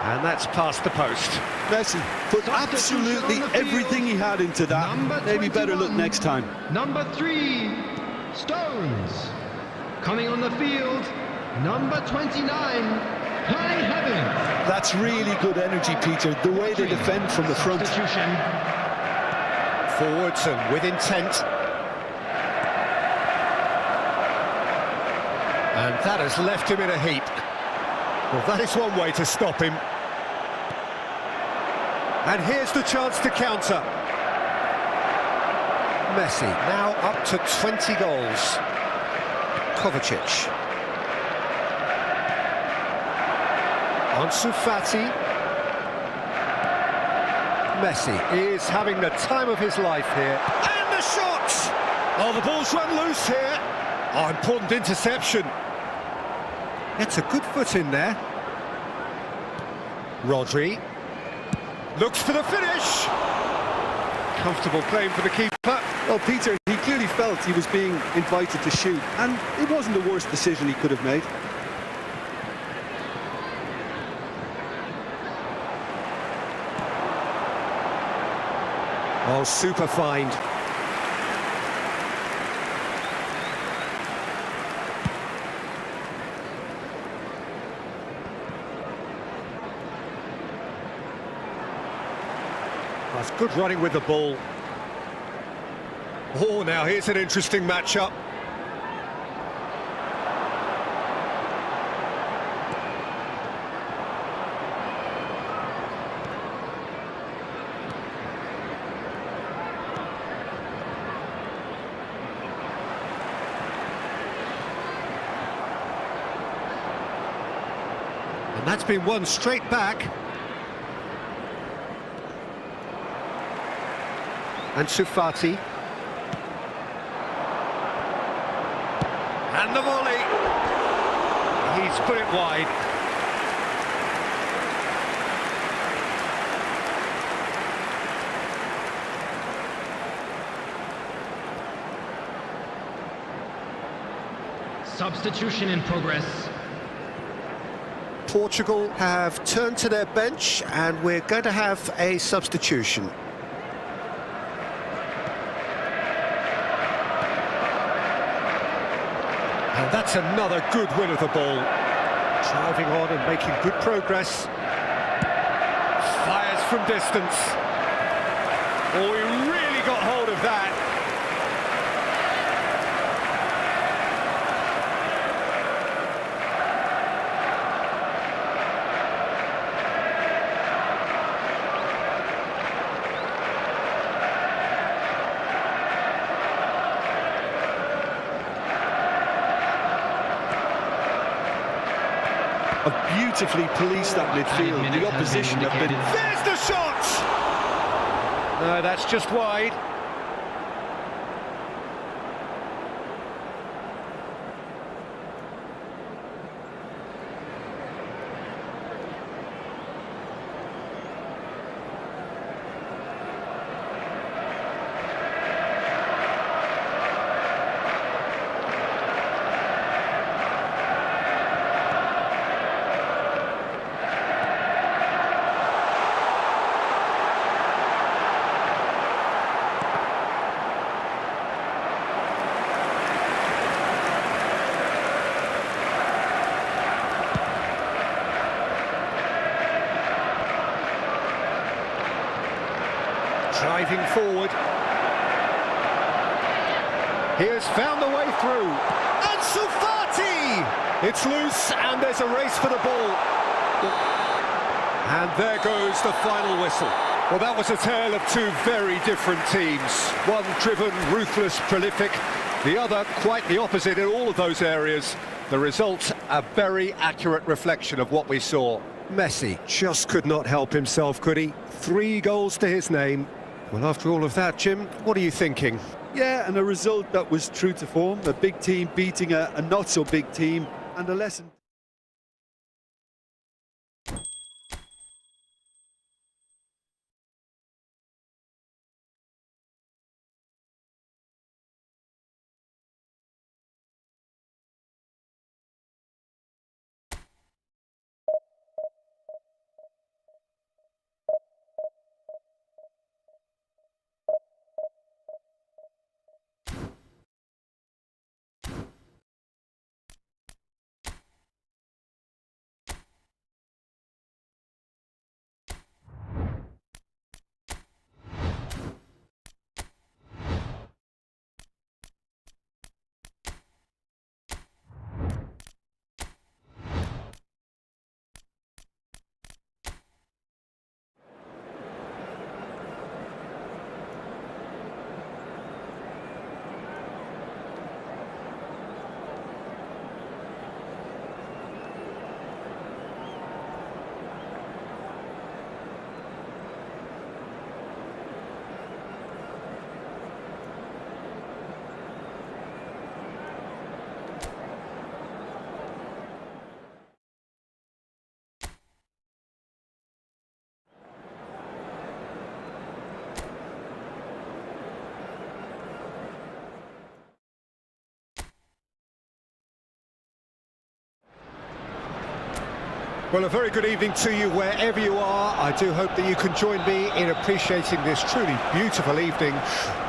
A: And that's past the post.
B: Messi put absolutely everything he had into that. Maybe better look next time.
C: Number 3, Stones. Coming on the field, number 29, Kai Havertz.
B: That's really good energy, Peter, the way they defend from the front.
C: Substitution.
A: Forwards and with intent. And that has left him in a heap. Well, that is one way to stop him. And here's the chance to counter. Messi now up to 20 goals. Kovacic. Ansu Fati. Messi is having the time of his life here. And the shot! Oh, the ball's run loose here. Oh, important interception. It's a good foot in there. Rodri. Looks for the finish. Comfortable claim for the keeper.
B: Well, Peter, he clearly felt he was being invited to shoot, and it wasn't the worst decision he could have made.
A: Oh, super find. That's good running with the ball. Oh, now here's an interesting matchup. And that's been won straight back. And Sufati. And the volley. He's put it wide.
C: Substitution in progress.
A: Portugal have turned to their bench and we're going to have a substitution. And that's another good win of the ball. Driving on and making good progress. Fires from distance. Oh, he really got hold of that.
B: Beautifully policed that midfield. The opposition have been...
A: There's the shot! No, that's just wide. Driving forward. He has found the way through. And Sufati! It's loose and there's a race for the ball. And there goes the final whistle. Well, that was a tale of two very different teams. One driven, ruthless, prolific. The other quite the opposite in all of those areas. The result, a very accurate reflection of what we saw. Messi just could not help himself, could he? 3 goals to his name. Well, after all of that, Jim, what are you thinking?
B: Yeah, and a result that was true to form. A big team beating a not-so-big team, and a lesson.
A: Well, a very good evening to you wherever you are. I do hope that you can join me in appreciating this truly beautiful evening,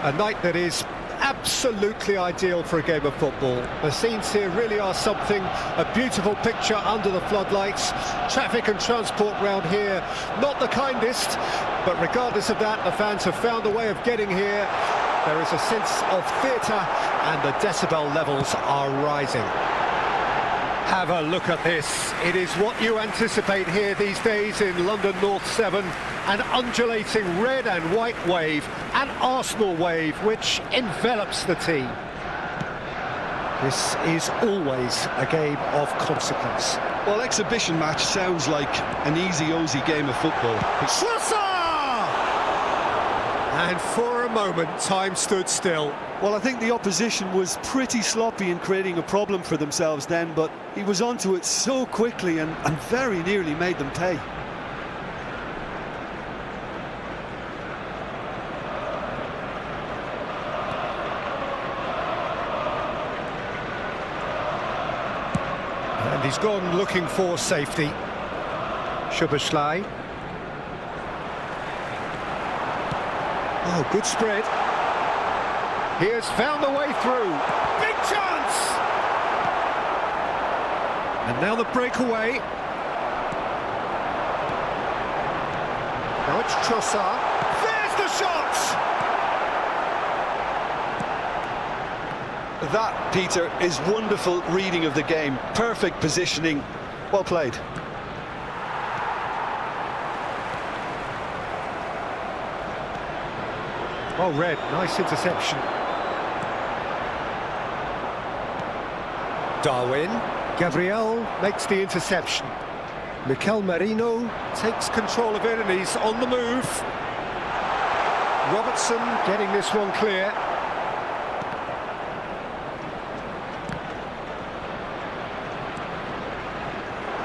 A: a night that is absolutely ideal for a game of football. The scenes here really are something, a beautiful picture under the floodlights. Traffic and transport round here, not the kindest, but regardless of that, the fans have found a way of getting here. There is a sense of theatre and the decibel levels are rising. Have a look at this. It is what you anticipate here these days in London North 7. An undulating red and white wave, an Arsenal wave which envelops the team. This is always a game of consequence.
D: Well, exhibition match sounds like an easy-ozy game of football.
A: And for a moment, time stood still.
B: Well, I think the opposition was pretty sloppy in creating a problem for themselves then, but he was onto it so quickly and very nearly made them pay.
A: And he's gone looking for safety. Szoboszlai. Oh, good spread. He has found a way through. Big chance! And now the breakaway. Now it's Trossard. There's the shot!
B: That, Peter, is wonderful reading of the game. Perfect positioning. Well played.
A: Well read, nice interception. Darwin. Gabriel makes the interception. Mikel Merino takes control of it and he's on the move. Robertson getting this one clear.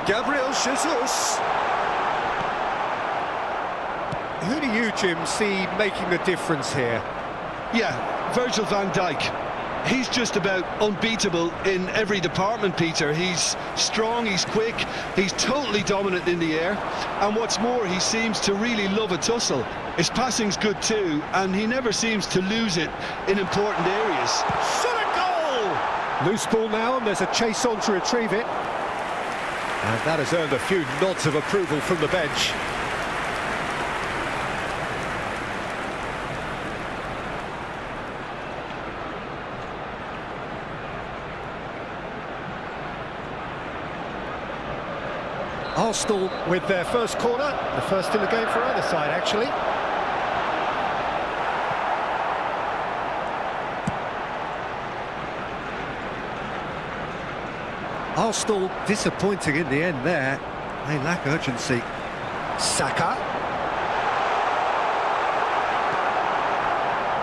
A: Gabriel Jesus. Who do you, Jim, see making the difference here?
D: Yeah, Virgil van Dijk. He's just about unbeatable in every department, Peter. He's strong, he's quick, he's totally dominant in the air. And what's more, he seems to really love a tussle. His passing's good too, and he never seems to lose it in important areas.
A: Shot a goal! Loose ball now, and there's a chase on to retrieve it. And that has earned a few nods of approval from the bench. Arsenal with their first corner, the first in the game for either side, actually. Arsenal disappointing in the end there. They lack urgency. Saka.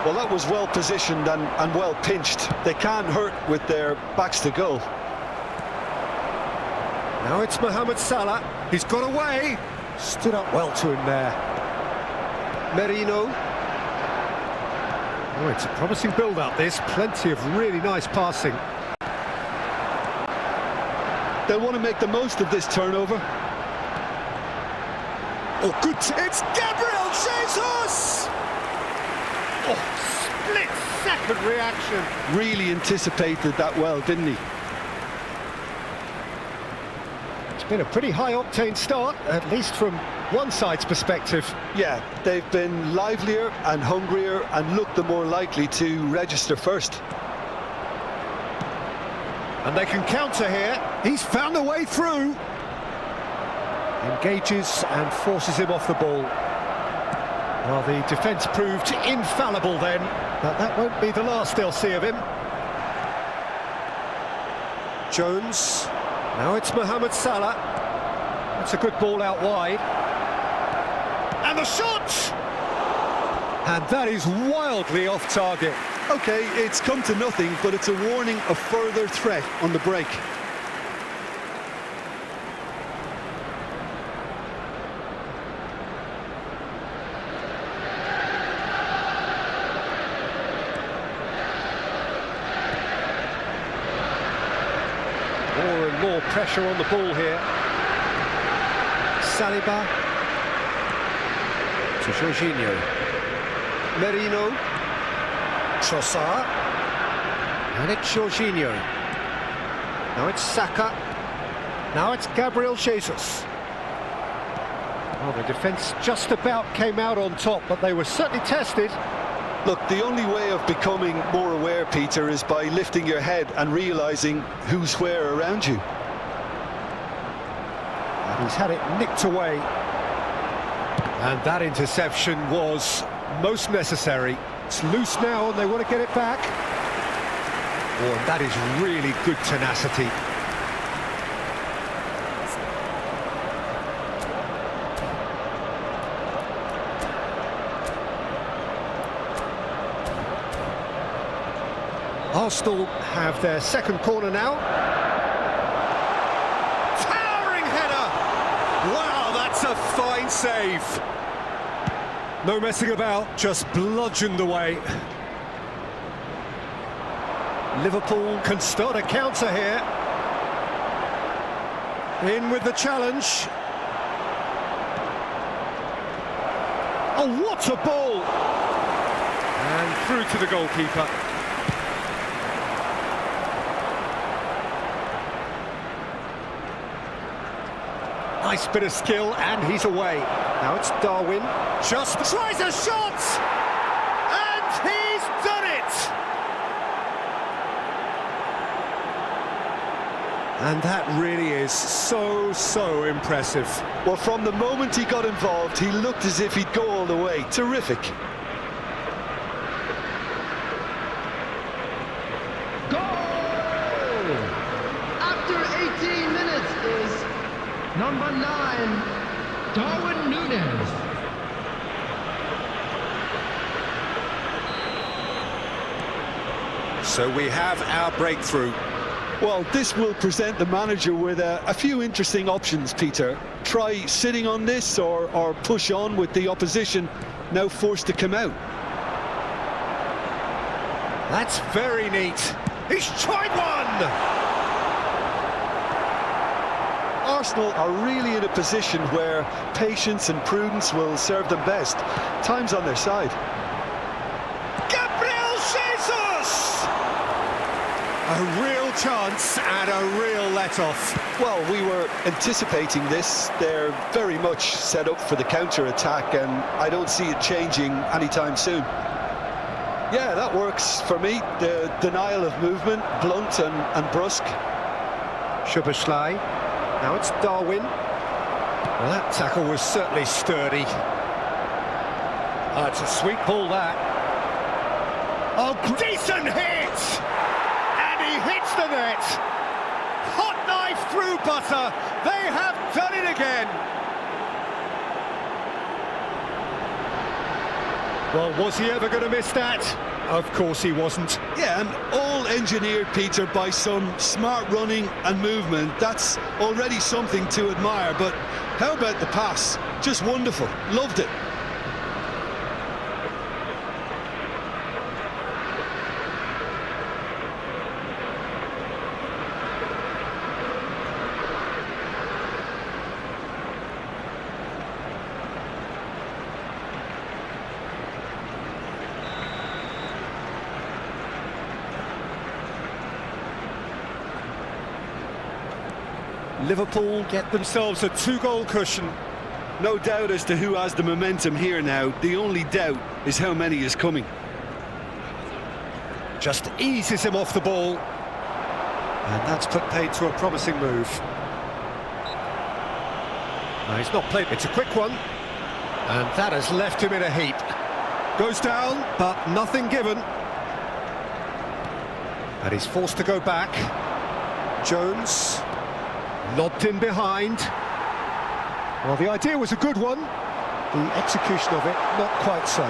B: Well, that was well positioned and well pinched. They can't hurt with their backs to goal.
A: Now it's Mohamed Salah. He's got away. Stood up well to him there. Merino. Oh, it's a promising build-up, this. Plenty of really nice passing.
B: They'll want to make the most of this turnover.
A: Oh, good. It's Gabriel Jesus! Oh, split-second reaction.
B: Really anticipated that well, didn't he?
A: It's been a pretty high-octane start, at least from one side's perspective.
B: Yeah, they've been livelier and hungrier and looked the more likely to register first.
A: And they can counter here. He's found a way through. Engages and forces him off the ball. Well, the defence proved infallible then, but that won't be the last they'll see of him. Jones. Now it's Mohamed Salah. That's a good ball out wide. And the shot! And that is wildly off target.
B: OK, it's come to nothing, but it's a warning of further threat on the break.
A: More and more pressure on the ball here. Saliba to Jorginho. Merino. Trossard. And it's Jorginho. Now it's Saka. Now it's Gabriel Jesus. Well, the defence just about came out on top, but they were certainly tested.
B: Look, the only way of becoming more aware, Peter, is by lifting your head and realising who's where around you.
A: And he's had it nicked away. And that interception was most necessary. It's loose now and they want to get it back. Oh, and that is really good tenacity. Arsenal have their second corner now. Towering header! Wow, that's a fine save. No messing about, just bludgeoned away. Liverpool can start a counter here. In with the challenge. Oh, what a ball! And through to the goalkeeper. Nice bit of skill, and he's away. Now it's Darwin. Just tries a shot! And he's done it! And that really is so impressive.
B: Well, from the moment he got involved, he looked as if he'd go all the way. Terrific.
C: Goal! After 18 minutes is number 9, Darwin Núñez.
A: So we have our breakthrough.
B: Well, this will present the manager with a few interesting options, Peter. Try sitting on this or push on with the opposition now forced to come out.
A: That's very neat. He's tried one!
B: Arsenal are really in a position where patience and prudence will serve them best. Time's on their side.
A: Gabriel Jesus! A real chance and a real let-off.
B: Well, we were anticipating this. They're very much set up for the counter-attack, and I don't see it changing anytime soon. Yeah, that works for me. The denial of movement, blunt and brusque.
A: Szoboszlai. Now it's Darwin. Well, that tackle was certainly sturdy. It's a sweet ball, that. Oh, decent hit! And he hits the net! Hot knife through butter! They have done it again! Well, was he ever going to miss that? Of course he wasn't.
D: Yeah, and all engineered, Peter, by some smart running and movement. That's already something to admire, but how about the pass? Just wonderful. Loved it.
A: Liverpool get themselves a 2-goal cushion.
B: No doubt as to who has the momentum here now. The only doubt is how many is coming.
A: Just eases him off the ball. And that's put paid to a promising move. Now, he's not played. It's a quick one. And that has left him in a heap. Goes down, but nothing given. And he's forced to go back. Jones. Lobbed in behind. Well, the idea was a good one. The execution of it, not quite so.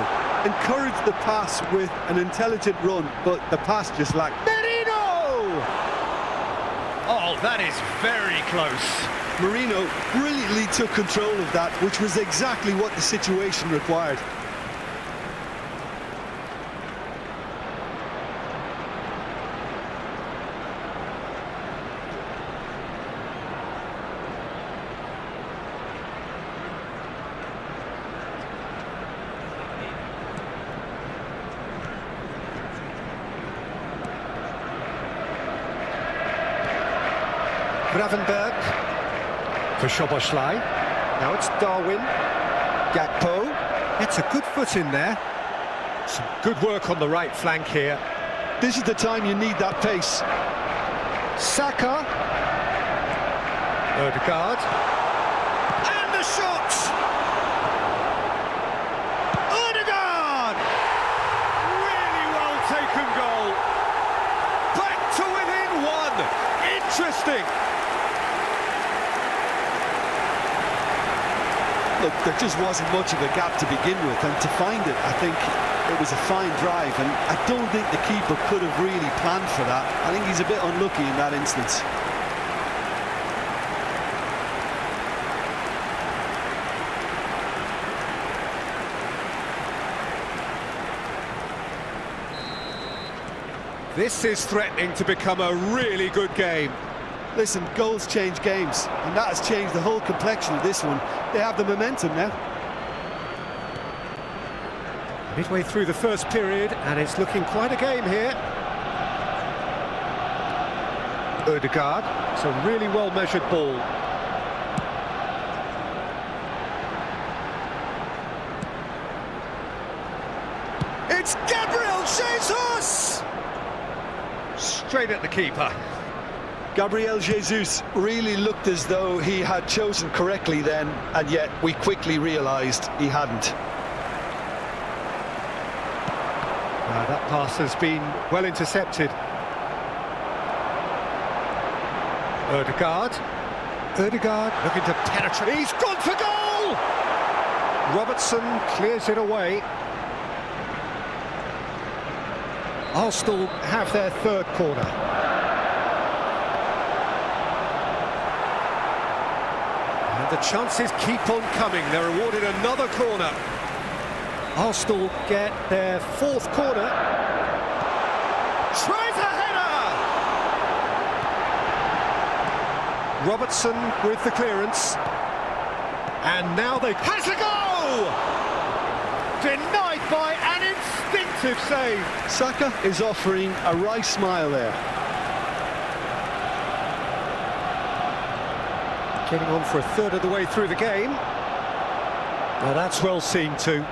B: Encouraged the pass with an intelligent run, but the pass just lacked.
A: Merino! Oh, that is very close.
B: Marino brilliantly took control of that, which was exactly what the situation required.
A: Gravenberg for Szoboszlai. Now it's Darwin. Gakpo. It's a good foot in there. Some good work on the right flank here.
B: This is the time you need that pace.
A: Saka. Odegaard. And the shot! Odegaard! Really well taken goal. Back Interesting.
B: Look, there just wasn't much of a gap to begin with, and to find it, I think it was a fine drive, and I don't think the keeper could have really planned for that. I think he's a bit unlucky in that instance.
A: This is threatening to become a really good game.
B: Listen, goals change games, and that has changed the whole complexion of this one. They have the momentum now.
A: Midway through the first period, and it's looking quite a game here. Ødegaard, it's a really well-measured ball. It's Gabriel Jesus! Straight at the keeper.
B: Gabriel Jesus really looked as though he had chosen correctly then, and yet we quickly realised he hadn't.
A: That pass has been well intercepted. Ødegaard looking to penetrate. He's gone for goal! Robertson clears it away. Arsenal have their third corner. And the chances keep on coming. They're awarded another corner. Arsenal get their fourth corner. Tries a header! Robertson with the clearance. And now they... Has a goal! Denied by an instinctive save.
B: Saka is offering a wry smile there.
A: Getting on for a third of the way through the game. Now that's well seen too.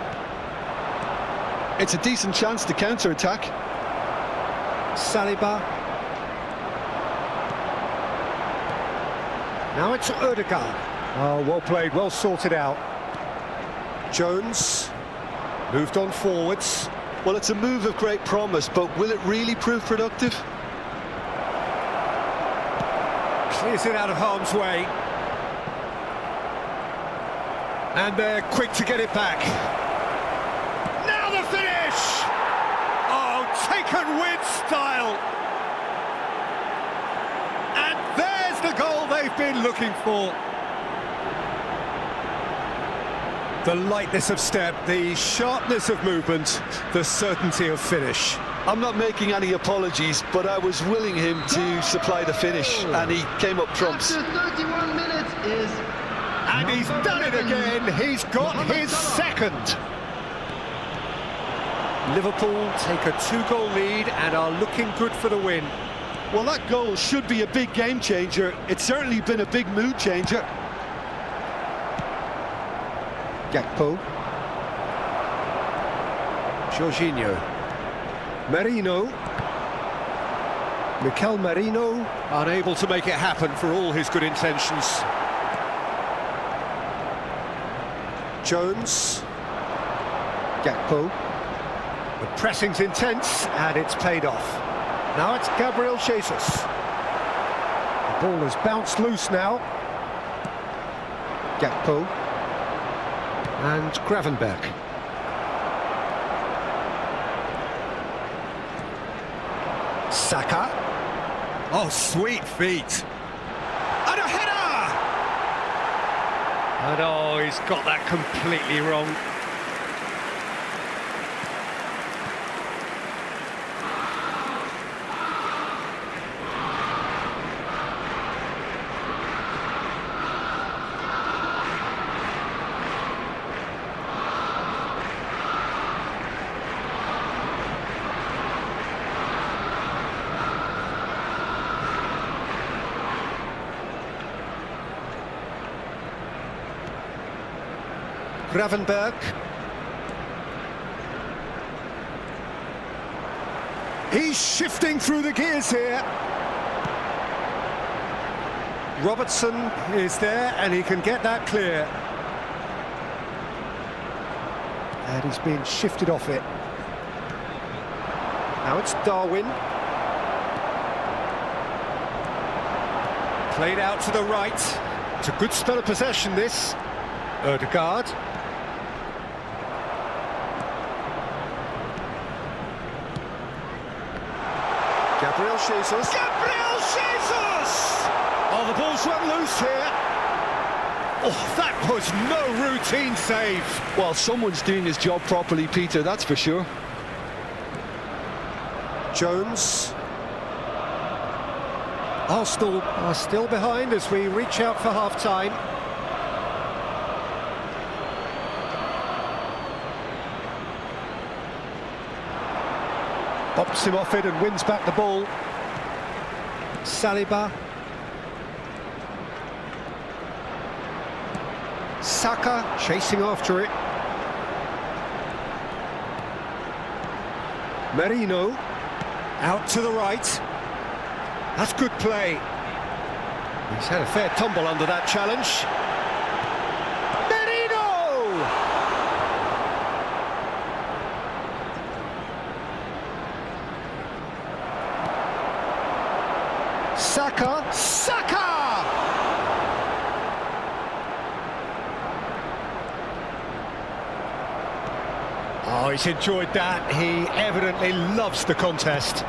B: It's a decent chance to counter-attack.
A: Saliba. Now it's Ødegaard. Oh, well played, well sorted out. Jones moved on forwards.
B: Well, it's a move of great promise, but will it really prove productive?
A: Clears it out of harm's way. And they're quick to get it back. Now the finish! Oh, taken with style. And there's the goal they've been looking for. The lightness of step, the sharpness of movement, the certainty of finish.
B: I'm not making any apologies, but I was willing him to supply the finish, and he came up trumps.
C: After 31 minutes is...
A: And he's done it again. He's got his second. Liverpool take a 2-goal lead and are looking good for the win.
B: Well, that goal should be a big game changer. It's certainly been a big mood changer.
A: Gakpo. Jorginho. Merino. Mikel Merino unable to make it happen for all his good intentions. Jones. Gakpo. The pressing's intense and it's paid off. Now it's Gabriel Jesus. The ball has bounced loose now. Gakpo. And Gravenberch. Saka. Oh, sweet feet. And a header! And oh, he's got that completely wrong. Gravenberch. He's shifting through the gears here. Robertson is there and he can get that clear. And he's being shifted off it. Now it's Darwin. Played out to the right. It's a good spell of possession, this. Ødegaard.
B: Gabriel Jesus.
A: Gabriel Jesus! Oh, the ball's run loose here. Oh, that was no routine save.
B: Well, someone's doing his job properly, Peter, that's for sure.
A: Jones. Arsenal are still behind as we reach out for half-time. Bops him off it and wins back the ball. Saliba. Saka chasing after it. Merino out to the right. That's good play. He's had a fair tumble under that challenge. Merino! Saka! Saka! Oh, he's enjoyed that. He evidently loves the contest.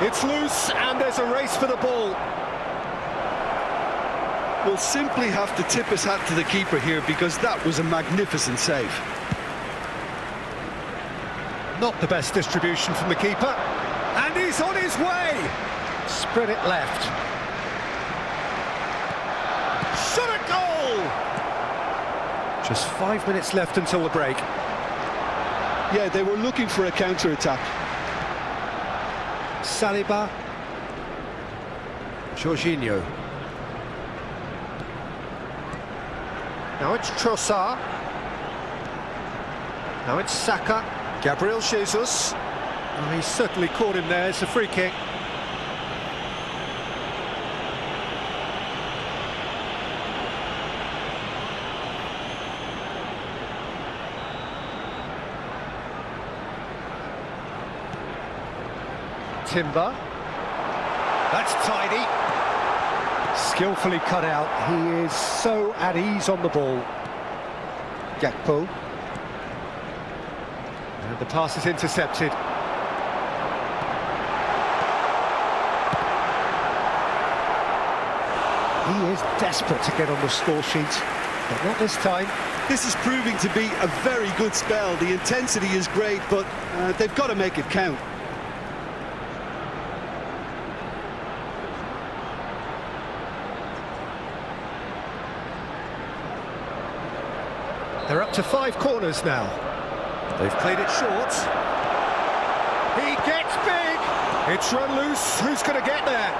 A: It's loose and there's a race for the ball.
B: We'll simply have to tip his hat to the keeper here because that was a magnificent save.
A: Not the best distribution from the keeper. And he's on his way. Spread it left. Shot a goal! Just 5 minutes left until the break.
B: Yeah, they were looking for a counter-attack.
A: Saliba. Jorginho. Now it's Trossard. Now it's Saka.
B: Gabriel Jesus.
A: Oh, he's certainly caught him there. It's a free kick. Timber. That's tidy. Skillfully cut out. He is so at ease on the ball. Gakpo. And the pass is intercepted. He is desperate to get on the score sheet, but not this time.
B: This is proving to be a very good spell. The intensity is great, but they've got to make it count.
A: They're up to 5 corners now. They've played it short. He gets big. It's run loose. Who's going to get there?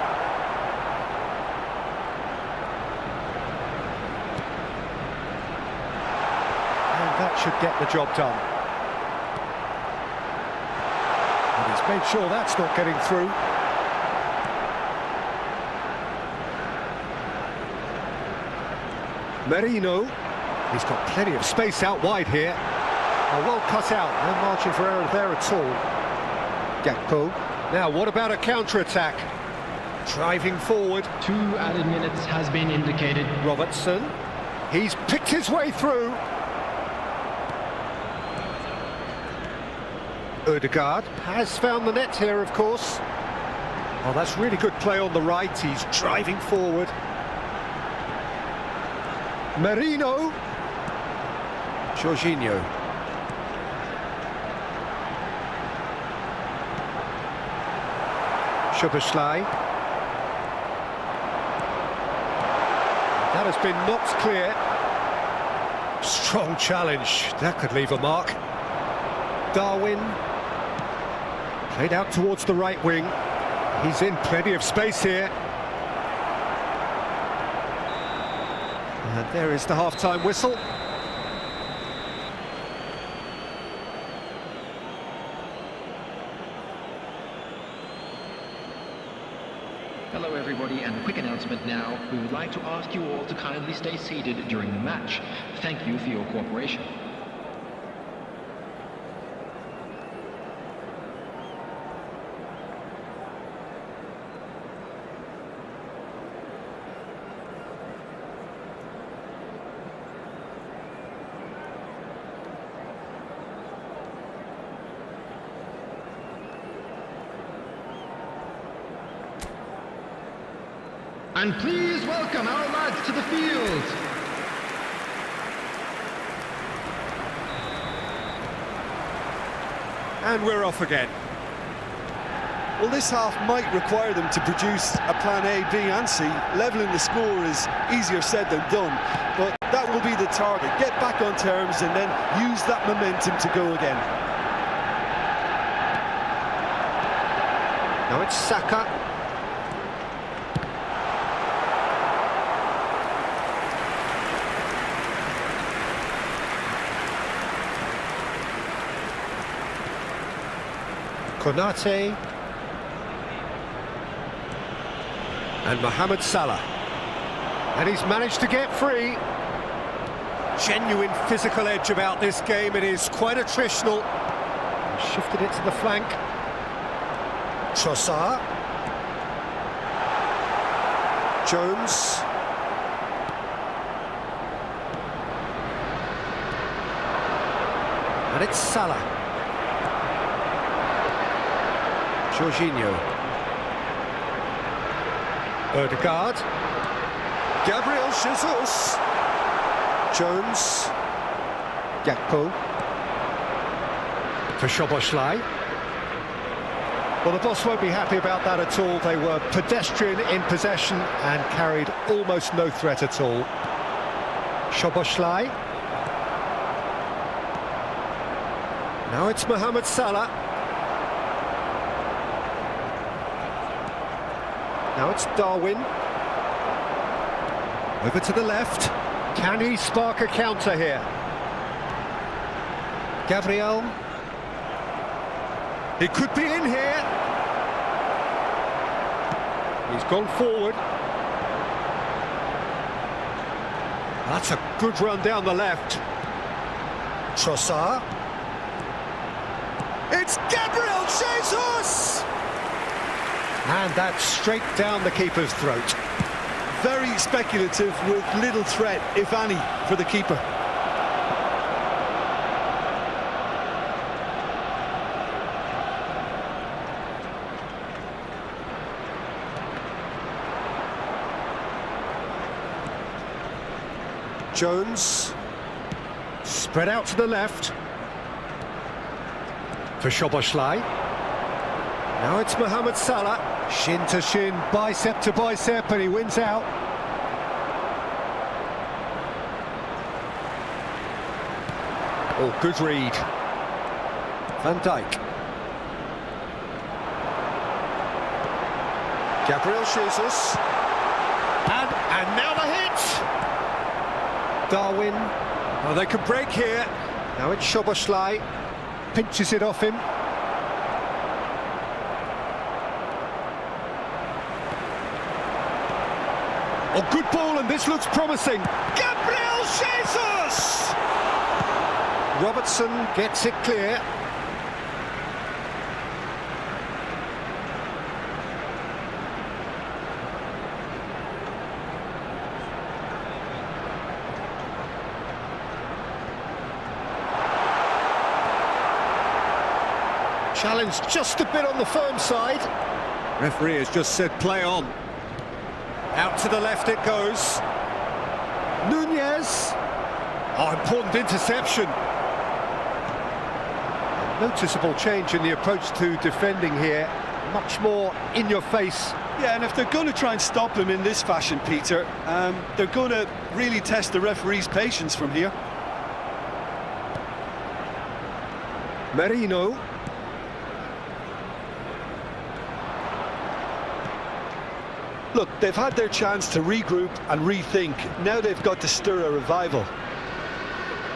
A: And that should get the job done. And he's made sure that's not getting through. Merino. He's got plenty of space out wide here. Oh, well cut out, no margin for error there at all. Gakpo. Now, what about a counter-attack? Driving forward.
C: 2 added minutes has been indicated.
A: Robertson. He's picked his way through. Ødegaard has found the net here, of course. Oh, that's really good play on the right. He's driving forward. Merino. Jorginho. Szoboszlai. That has been knocked clear. Strong challenge. That could leave a mark. Darwin. Played out towards the right wing. He's in plenty of space here. And there is the half-time whistle.
C: Hello everybody, and a quick announcement now. We would like to ask you all to kindly stay seated during the match. Thank you for your cooperation.
E: And please welcome our lads to the field.
A: And we're off again.
B: Well, this half might require them to produce a plan A, B and C. Levelling the score is easier said than done, but that will be the target. Get back on terms and then use that momentum to go again.
A: Now it's Saka. Konate. And Mohamed Salah. And he's managed to get free. Genuine physical edge about this game. It is quite attritional. Shifted it to the flank. Trossard. Jones. And it's Salah. Jorginho. Odegaard. Gabriel Jesus. Jones. Gakpo. For Szoboszlai. Well, the boss won't be happy about that at all. They were pedestrian in possession and carried almost no threat at all. Szoboszlai. Now it's Mohamed Salah. Now it's Darwin. Over to the left. Can he spark a counter here? Gabriel. He could be in here. He's gone forward. That's a good run down the left. Trossard. It's Gabriel Jesus! And that's straight down the keeper's throat.
B: Very speculative with little threat, if any, for the keeper.
A: Jones. Spread out to the left. For Szoboszlai. Now it's Mohamed Salah. Shin to shin, bicep to bicep, and he wins out. Oh, good read. Van Dijk. Gabriel Jesus. And now the hit! Darwin. Oh, they can break here. Now it's Szoboszlai. Pinches it off him. Oh, good ball, and this looks promising. Gabriel Jesus! Robertson gets it clear. Challenge just a bit on the firm side. Referee has just said play on. Out to the left it goes. Nunez. Oh, important interception. Noticeable change in the approach to defending here. Much more in your face.
B: Yeah, and if they're going to try and stop him in this fashion, Peter, they're going to really test the referee's patience from here.
A: Merino.
B: Look, they've had their chance to regroup and rethink. Now they've got to stir a revival.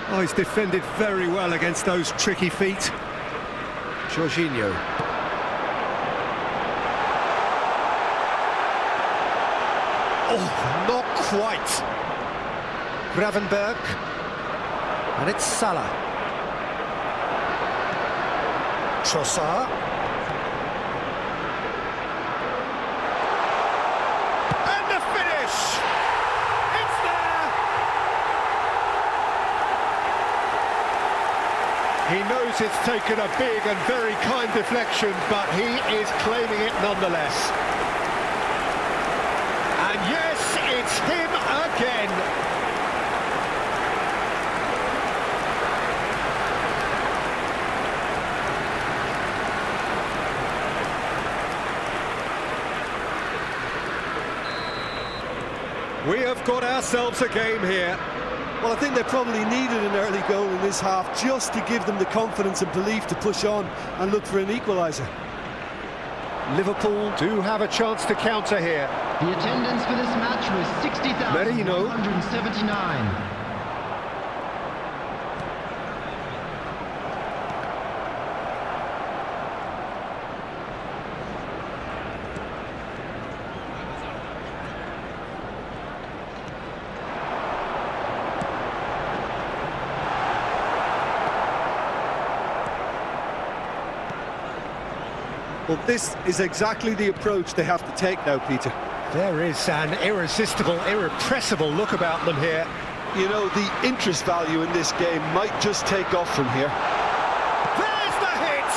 A: Oh, he's defended very well against those tricky feet. Jorginho. Oh, not quite. Gravenberg. And it's Salah. Trossard. And the finish! It's there! He knows it's taken a big and very kind deflection, but he is claiming it nonetheless. And yes, We have got ourselves a game here.
B: Well, I think they probably needed an early goal in this half just to give them the confidence and belief to push on and look for an equaliser.
A: Liverpool do have a chance to counter here.
E: The attendance for this match was 60,179.
B: Well, this is exactly the approach they have to take now, Peter.
A: There is an irresistible, irrepressible look about them here.
B: You know, the interest value in this game might just take off from here.
A: There's the hit!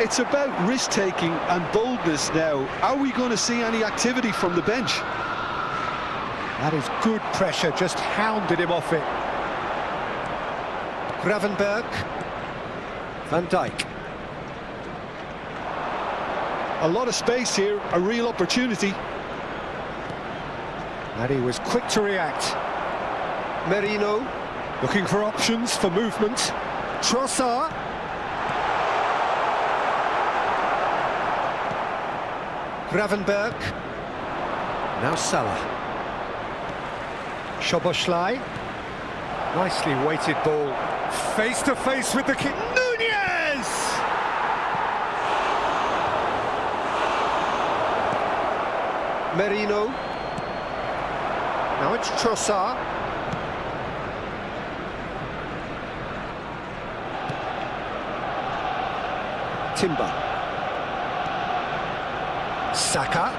B: It's about risk-taking and boldness now. Are we going to see any activity from the bench?
A: That is good pressure, just hounded him off it. Gravenberg. Van Dijk.
B: A lot of space here, a real opportunity.
A: And he was quick to react. Merino, looking for options for movement. Trossard. Gravenberg. Now Salah. Szoboszlai. Nicely weighted ball. Face to face with the kick. Merino. Now it's Trossard. Timber. Saka.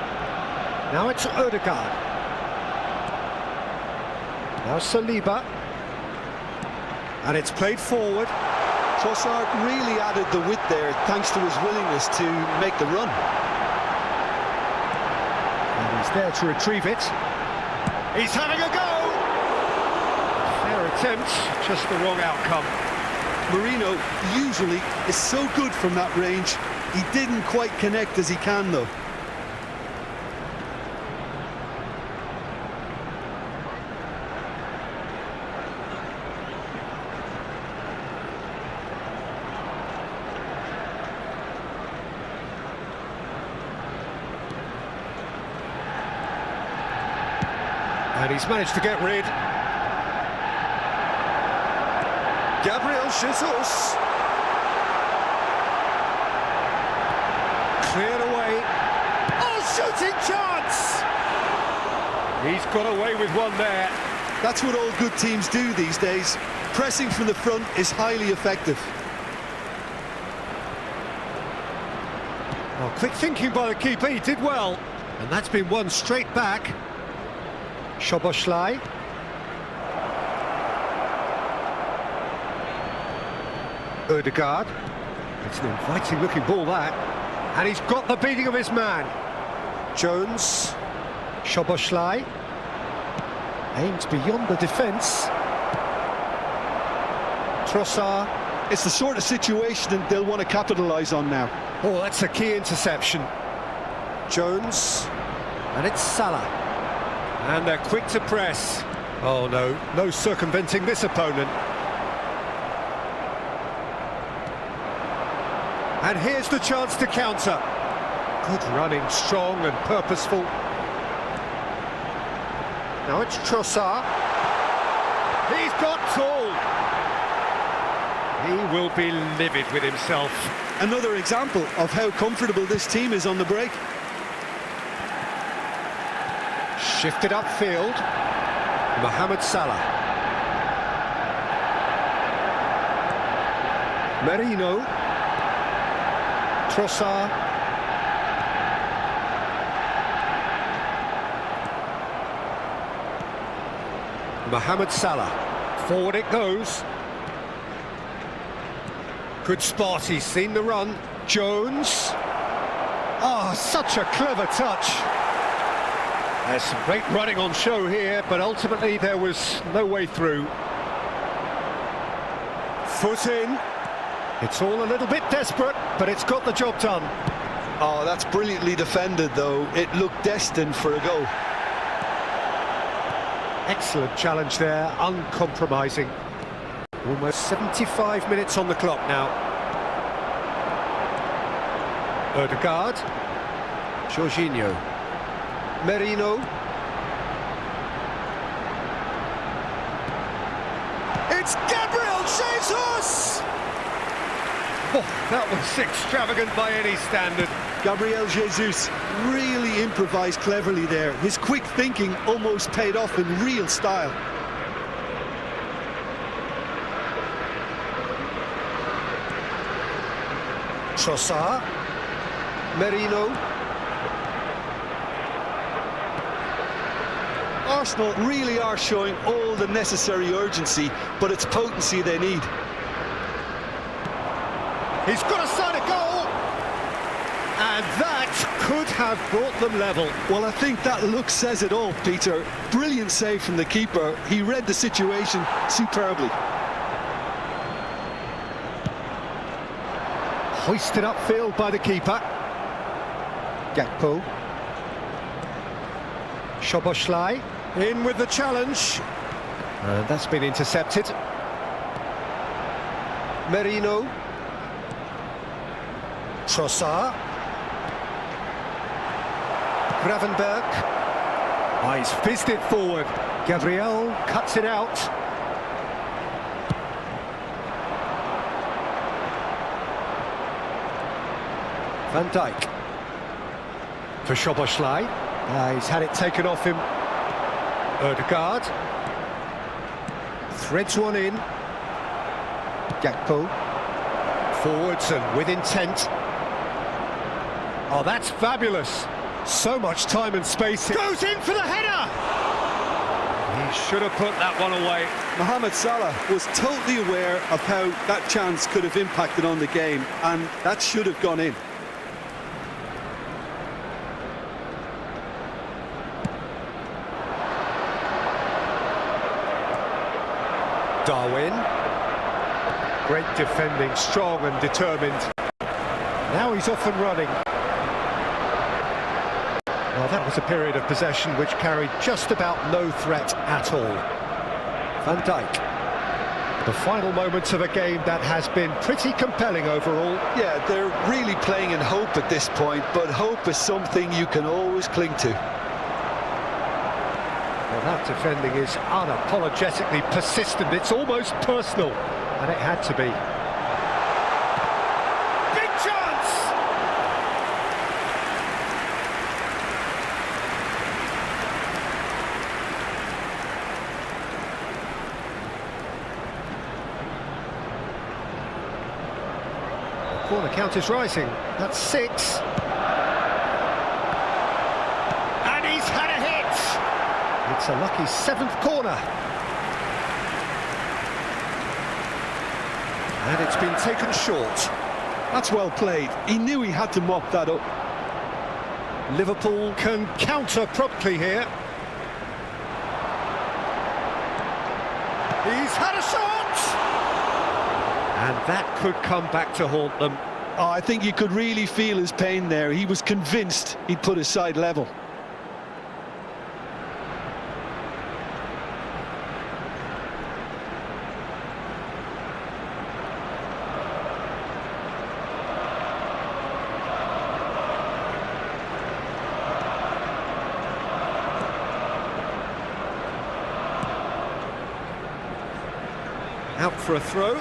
A: Now it's Ødegaard. Now Saliba. And it's played forward.
B: Trossard really added the width there thanks to his willingness to make the run.
A: He's there to retrieve it. He's having a go! Fair attempt, just the wrong outcome.
B: Merino usually is so good from that range. He didn't quite connect as he can, though.
A: And he's managed to get rid. Gabriel Jesus. Cleared away. Oh, shooting chance! He's got away with one there.
B: That's what all good teams do these days. Pressing from the front is highly effective.
A: Oh, quick thinking by the keeper, he did well. And that's been won straight back. Szoboszlai. Ødegaard. It's an inviting looking ball, that. And he's got the beating of his man. Jones. Szoboszlai. Aims beyond the defence. Trossard.
B: It's the sort of situation they'll want to capitalise on now.
A: Oh, that's a key interception. Jones. And it's Salah. And they're quick to press. Oh no, no circumventing this opponent. And here's the chance to counter. Good running, strong and purposeful. Now it's Trossard. He's got tall. He will be livid with himself.
B: Another example of how comfortable this team is on the break.
A: Shifted upfield. Mohamed Salah. Merino. Trossard. Mohamed Salah. Forward it goes. Good spot, he's seen the run. Jones. Oh, such a clever touch. There's some great running on show here, but ultimately there was no way through. Foot in. It's all a little bit desperate, but it's got the job done.
B: Oh, that's brilliantly defended, though. It looked destined for a goal.
A: Excellent challenge there, uncompromising. Almost 75 minutes on the clock now. Odegaard. Jorginho. Merino. It's Gabriel Jesus! Oh, that was extravagant by any standard.
B: Gabriel Jesus really improvised cleverly there. His quick thinking almost paid off in real style.
A: Trossard. Merino.
B: Arsenal really are showing all the necessary urgency, but it's potency they need.
A: He's got a side of goal! And that could have brought them level.
B: Well, I think that look says it all, Peter. Brilliant save from the keeper. He read the situation superbly.
A: Hoisted upfield by the keeper. Gakpo. Szoboszlai in with the challenge. And that's been intercepted. Merino. Trossard. Gravenberg. Oh, he's fizzed it forward. Gabriel cuts it out. Van Dijk. For Szoboszlai. He's had it taken off him. Odegaard. Threads one in. Gakpo. Forwards and with intent. Oh, that's fabulous. So much time and space. Goes in for the header! He should have put that one away.
B: Mohamed Salah was totally aware of how that chance could have impacted on the game, and that should have gone in.
A: Darwin. Great defending, strong and determined. Now he's off and running. Well, that was a period of possession which carried just about no threat at all. Van Dijk. The final moments of a game that has been pretty compelling overall.
B: Yeah, they're really playing in hope at this point, but hope is something you can always cling to.
A: Well, that defending is unapologetically persistent. It's almost personal, and it had to be. Big chance! The corner count is rising. That's 6. And he's had a hit! It's a lucky 7th corner. And it's been taken short.
B: That's well played. He knew he had to mop that up.
A: Liverpool can counter promptly here. He's had a shot! And that could come back to haunt them.
B: Oh, I think you could really feel his pain there. He was convinced he'd put his side level.
A: Out for a throw.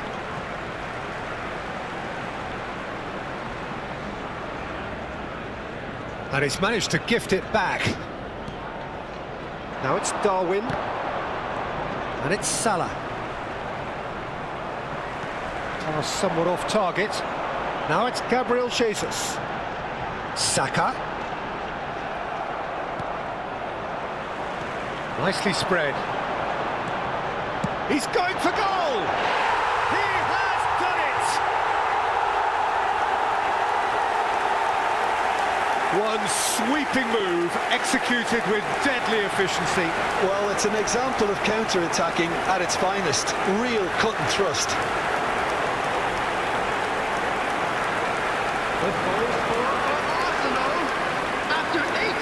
A: And he's managed to gift it back. Now it's Darwin. And it's Salah. Pass somewhat off target. Now it's Gabriel Jesus. Saka. Nicely spread. He's going for goal! He has done it! One sweeping move, executed with deadly efficiency.
B: Well, it's an example of counter-attacking at its finest. Real cut and thrust.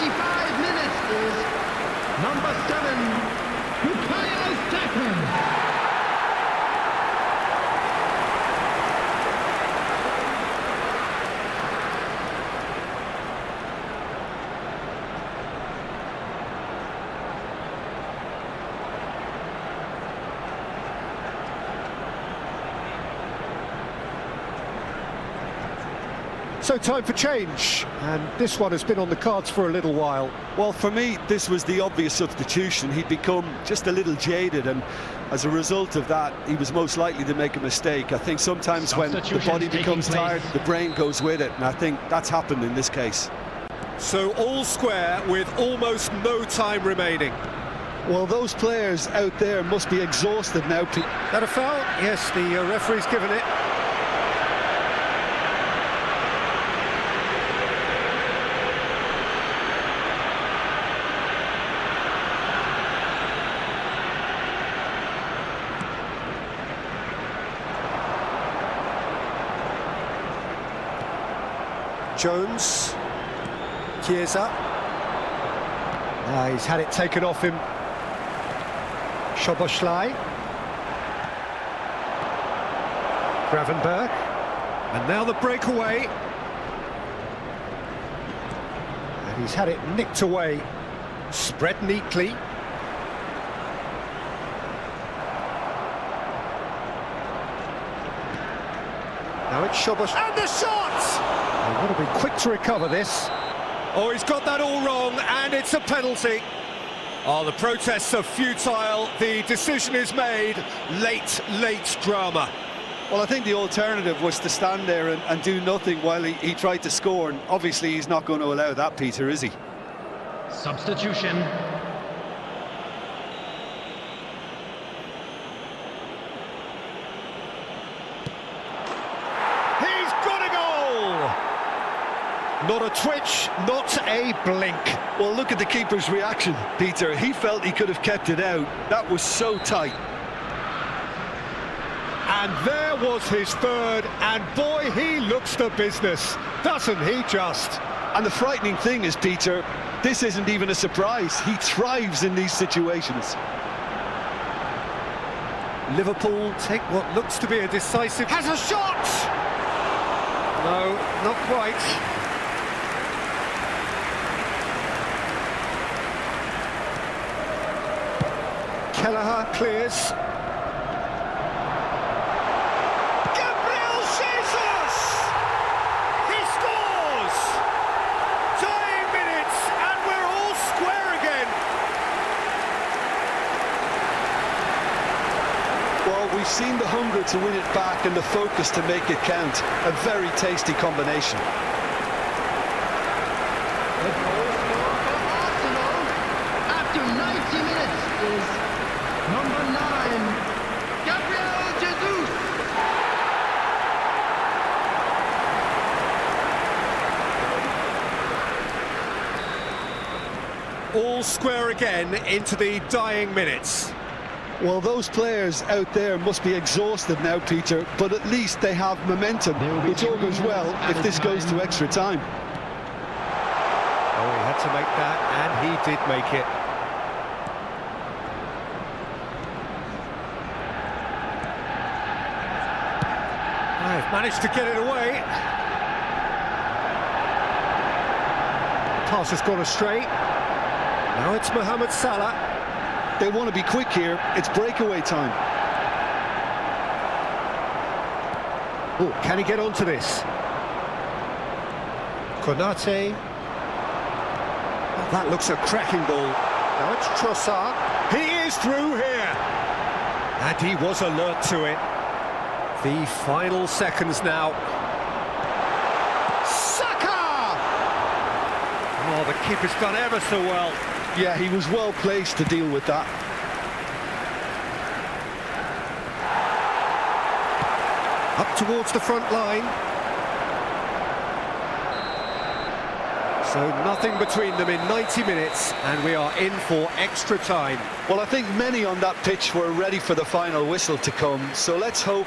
E: 25 minutes is number 7, Bukayo Saka.
A: So time for change, and this one has been on the cards for a little while.
B: Well, for me, this was the obvious substitution. He'd become just a little jaded, and as a result of that, he was most likely to make a mistake. I think sometimes when the body becomes tired, the brain goes with it, and I think that's happened in this case.
A: So all square with almost no time remaining.
B: Well, those players out there must be exhausted now.
A: That a foul? Yes, the referee's given it. Jones, Chiesa. He's had it taken off him. Szoboszlai. Gravenberg. And now the breakaway. And he's had it nicked away. Spread neatly. Now it's Szoboszlai. And the shot! They've got to be quick to recover this. Oh, he's got that all wrong, and it's a penalty. Oh, the protests are futile. The decision is made. Late drama.
B: Well, I think the alternative was to stand there and do nothing while he tried to score, and obviously he's not going to allow that, Peter, is he?
E: Substitution.
A: Not a twitch, not a blink.
B: Well, look at the keeper's reaction, Peter. He felt he could have kept it out. That was so tight.
A: And there was his third, and boy, he looks the business, doesn't he just?
B: And the frightening thing is, Peter, this isn't even a surprise. He thrives in these situations.
A: Liverpool take what looks to be a decisive... Has a shot! No, not quite. Kelleher clears. Gabriel Jesus! He scores! Dying minutes, and we're all square again.
B: Well, we've seen the hunger to win it back and the focus to make it count. A very tasty combination.
E: After 90 minutes is number 9, Gabriel Jesus.
A: All square again into the dying minutes.
B: Well, those players out there must be exhausted now, Peter, but at least they have momentum, which all goes well if this goes to extra time.
A: Oh, he had to make that, and he did make it. I've managed to get it away. The pass has gone astray. Now it's Mohamed Salah.
B: They want to be quick here. It's breakaway time.
A: Oh, can he get onto this? Konate. Oh, that looks a cracking ball. Now it's Trossard. He is through here. And he was alert to it. The final seconds now. Saka! Oh, the keeper's done ever so well.
B: Yeah, he was well placed to deal with that.
A: Up towards the front line. So nothing between them in 90 minutes, and we are in for extra time.
B: Well, I think many on that pitch were ready for the final whistle to come, so let's hope